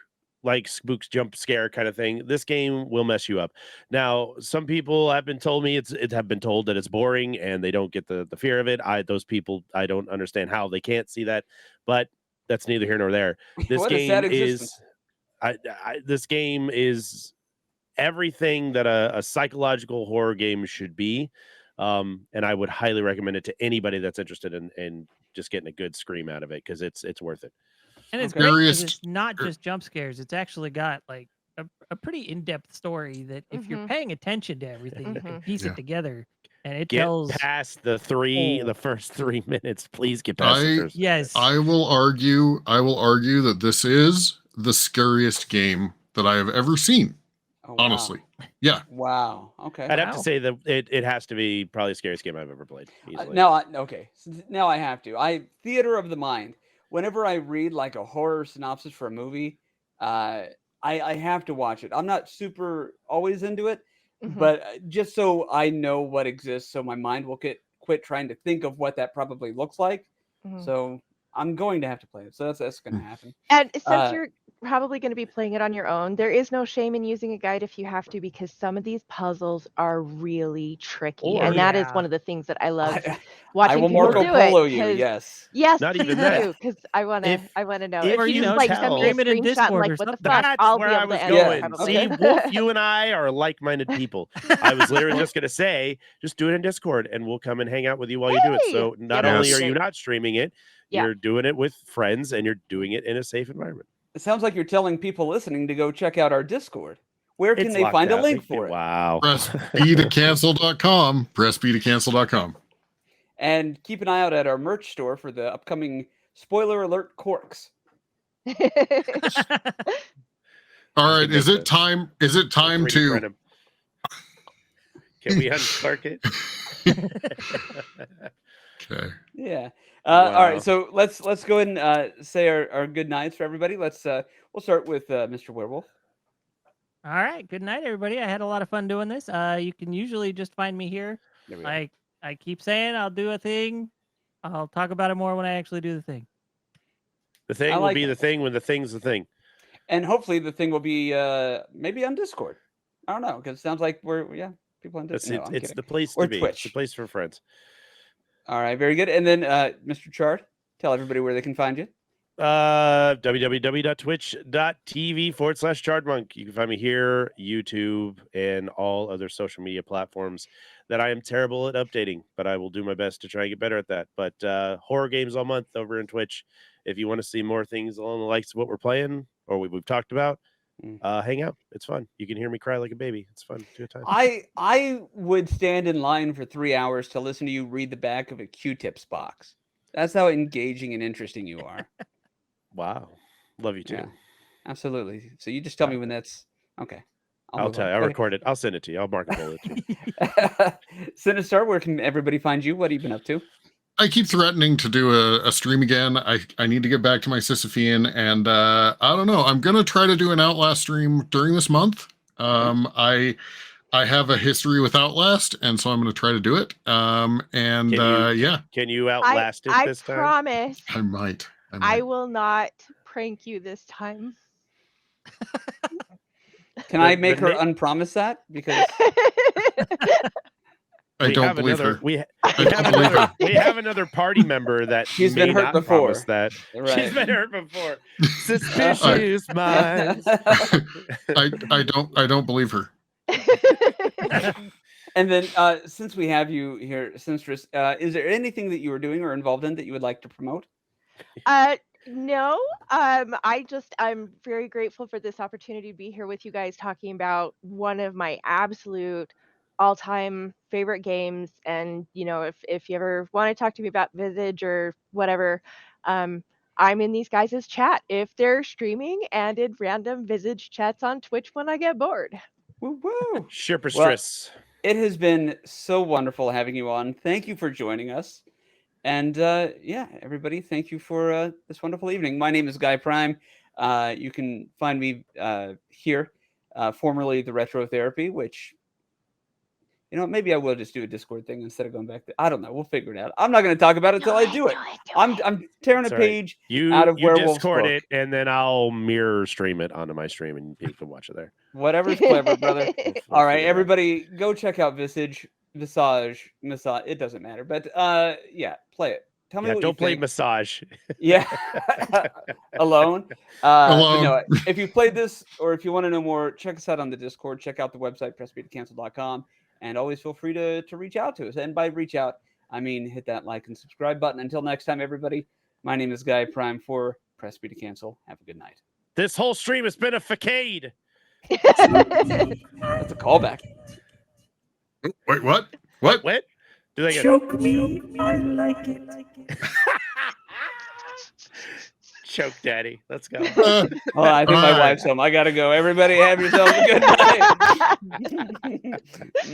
Speaker 2: like spooks jump scare kind of thing, this game will mess you up. Now, some people have been told that it's boring and they don't get the fear of it. Those people, I don't understand how they can't see that, but that's neither here nor there. This
Speaker 1: What a sad
Speaker 2: game is,
Speaker 1: existence.
Speaker 2: this game is everything that a psychological horror game should be. And I would highly recommend it to anybody that's interested in just getting a good scream out of it, because it's worth it.
Speaker 5: And it's
Speaker 1: Okay.
Speaker 5: great because
Speaker 3: Scariest-
Speaker 5: it's not just jump scares. It's actually got like a pretty in-depth story that if you're paying attention to everything, you can piece
Speaker 3: Yeah.
Speaker 5: it together. And it
Speaker 2: Get
Speaker 5: tells.
Speaker 2: past the first 3 minutes. Please get past
Speaker 3: I-
Speaker 2: the first.
Speaker 5: Yes.
Speaker 3: I will argue that this is the scariest game that I have ever seen.
Speaker 1: Oh, wow.
Speaker 3: Honestly. Yeah.
Speaker 1: Wow. Okay.
Speaker 2: I'd have to
Speaker 5: Wow.
Speaker 2: say that it has to be probably the scariest game I've ever played. Easily.
Speaker 1: Okay. So now I have to. Theater of the mind. Whenever I read like a horror synopsis for a movie, I have to watch it. I'm not super always into it, but just so I know what exists, so my mind will quit trying to think of what that probably looks like. So I'm going to have to play it. So that's going to happen.
Speaker 4: And since you're probably going to be playing it on your own, there is no shame in using a guide if you have to, because some of these puzzles are really tricky, and that is one of the things that I love watching
Speaker 1: I will
Speaker 4: people
Speaker 1: Marco
Speaker 4: do
Speaker 1: Polo
Speaker 4: it.
Speaker 1: you. Yes.
Speaker 4: Yes,
Speaker 2: Not
Speaker 4: please
Speaker 2: even that.
Speaker 4: do, because I want to know.
Speaker 2: if
Speaker 4: If you
Speaker 2: you
Speaker 4: just like
Speaker 2: tell-
Speaker 4: send me a
Speaker 5: Stream it in
Speaker 4: screenshot and
Speaker 5: Discord or
Speaker 4: like what the
Speaker 5: something.
Speaker 4: fuck,
Speaker 2: That's
Speaker 4: I'll
Speaker 2: where
Speaker 4: be
Speaker 2: I
Speaker 4: able
Speaker 2: was
Speaker 4: to answer
Speaker 2: going.
Speaker 4: it probably.
Speaker 2: See, Wolf, you and I are like-minded people. I was literally just going to say, just do it in Discord, and we'll come and hang out with you while you do it. So not
Speaker 4: that would
Speaker 2: only
Speaker 4: be
Speaker 2: are you
Speaker 4: great.
Speaker 2: not streaming it,
Speaker 4: Yeah.
Speaker 2: you're doing it with friends, and you're doing it in a safe environment.
Speaker 1: It sounds like you're telling people listening to go check out our Discord. Where can
Speaker 2: It's
Speaker 1: they
Speaker 2: locked
Speaker 1: find a
Speaker 2: out.
Speaker 1: link for it?
Speaker 2: Wow.
Speaker 3: Press B to cancel.com. Press B to cancel.com.
Speaker 1: And keep an eye out at our merch store for the upcoming spoiler alert corks.
Speaker 3: All right.
Speaker 2: It
Speaker 3: Is
Speaker 2: makes
Speaker 3: it time? Is it time
Speaker 2: 3D
Speaker 3: to?
Speaker 2: print 'em. Can we unclark it?
Speaker 3: Okay.
Speaker 1: Yeah.
Speaker 2: Wow.
Speaker 1: All right. So let's go ahead and say our good nights for everybody. We'll start with Mr. Werewolf.
Speaker 5: All right. Good night, everybody. I had a lot of fun doing this. You can usually just find me here.
Speaker 1: There we go.
Speaker 5: I keep saying I'll do a thing. I'll talk about it more when I actually do the thing.
Speaker 2: The thing
Speaker 1: I
Speaker 2: will
Speaker 1: like
Speaker 2: be
Speaker 1: that.
Speaker 2: the thing when the thing's the thing.
Speaker 1: And hopefully the thing will be maybe on Discord. I don't know, because it sounds like people on Discord. No, I'm
Speaker 2: It's
Speaker 1: kidding.
Speaker 2: the place
Speaker 1: Or
Speaker 2: to be.
Speaker 1: Twitch.
Speaker 2: It's the place for friends.
Speaker 1: All right, very good. And then Mr. Chard, tell everybody where they can find you.
Speaker 2: www.twitch.tv/chardmonk. You can find me here, YouTube, and all other social media platforms that I am terrible at updating, but I will do my best to try and get better at that. But horror games all month over in Twitch. If you want to see more things along the likes of what we're playing or we've talked about, hang out. It's fun. You can hear me cry like a baby. It's fun. It's a good time.
Speaker 1: I would stand in line for 3 hours to listen to you read the back of a Q-tips box. That's how engaging and interesting you are.
Speaker 2: Wow. Love you too.
Speaker 1: Yeah, absolutely. So you just tell me when that's okay.
Speaker 2: I'll tell you. I'll record it. I'll send it to you. I'll mark it to you.
Speaker 1: Sinister, where can everybody find you? What have you been up to?
Speaker 3: I keep threatening to do a stream again. I need to get back to my Sisyphean, and I don't know. I'm gonna try to do an Outlast stream during this month. I have a history with Outlast, and so I'm gonna try to do it.
Speaker 2: Can you outlast it this time?
Speaker 4: I promise
Speaker 3: I might.
Speaker 4: I will not prank you this time.
Speaker 1: Can I make her unpromise that? Because
Speaker 3: I don't believe her.
Speaker 2: We have another party member that
Speaker 1: She's been hurt before.
Speaker 2: That
Speaker 1: Right.
Speaker 2: she's been hurt before. Suspicious minds.
Speaker 3: I don't believe her.
Speaker 1: And then, since we have you here, Sinstress, is there anything that you are doing or involved in that you would like to promote?
Speaker 4: No. I'm very grateful for this opportunity to be here with you guys talking about one of my absolute all-time favorite games. And if you ever want to talk to me about Visage or whatever, I'm in these guys' chat if they're streaming, and in random Visage chats on Twitch when I get bored.
Speaker 1: Woo woo.
Speaker 2: Shipperstress.
Speaker 1: It has been so wonderful having you on. Thank you for joining us. And yeah, everybody, thank you for this wonderful evening. My name is Guy Prime. You can find me here, formerly the Retro Therapy, which, you know, maybe I will just do a Discord thing instead of going back to. I don't know. We'll figure it out. I'm not going to talk about it until I do it. I'm tearing a page out of Werewolf's
Speaker 2: Discord
Speaker 1: book.
Speaker 2: it, and then I'll mirror stream it onto my stream, and you can watch it there.
Speaker 1: Whatever's clever, brother.
Speaker 2: We'll
Speaker 1: All right,
Speaker 2: figure it out.
Speaker 1: everybody, go check out Visage. It doesn't matter, but yeah, play it. Tell me what
Speaker 2: don't
Speaker 1: you
Speaker 2: play
Speaker 1: think.
Speaker 2: Massage.
Speaker 1: Yeah, alone.
Speaker 3: Alone.
Speaker 1: No, if you played this or if you want to know more, check us out on the Discord. Check out the website pressbtocancel.com, and always feel free to reach out to us. And by reach out, I mean hit that like and subscribe button. Until next time, everybody. My name is Guy Prime for Press B to Cancel. Have a good night.
Speaker 2: This whole stream has been a facade.
Speaker 1: That's a callback.
Speaker 3: Wait, what? What?
Speaker 2: What? Do they get
Speaker 5: Choke me, I like it.
Speaker 2: Choke Daddy? Let's go.
Speaker 1: Oh, I think my
Speaker 3: All right.
Speaker 1: wife's home. I gotta go. Everybody, have yourselves a good night.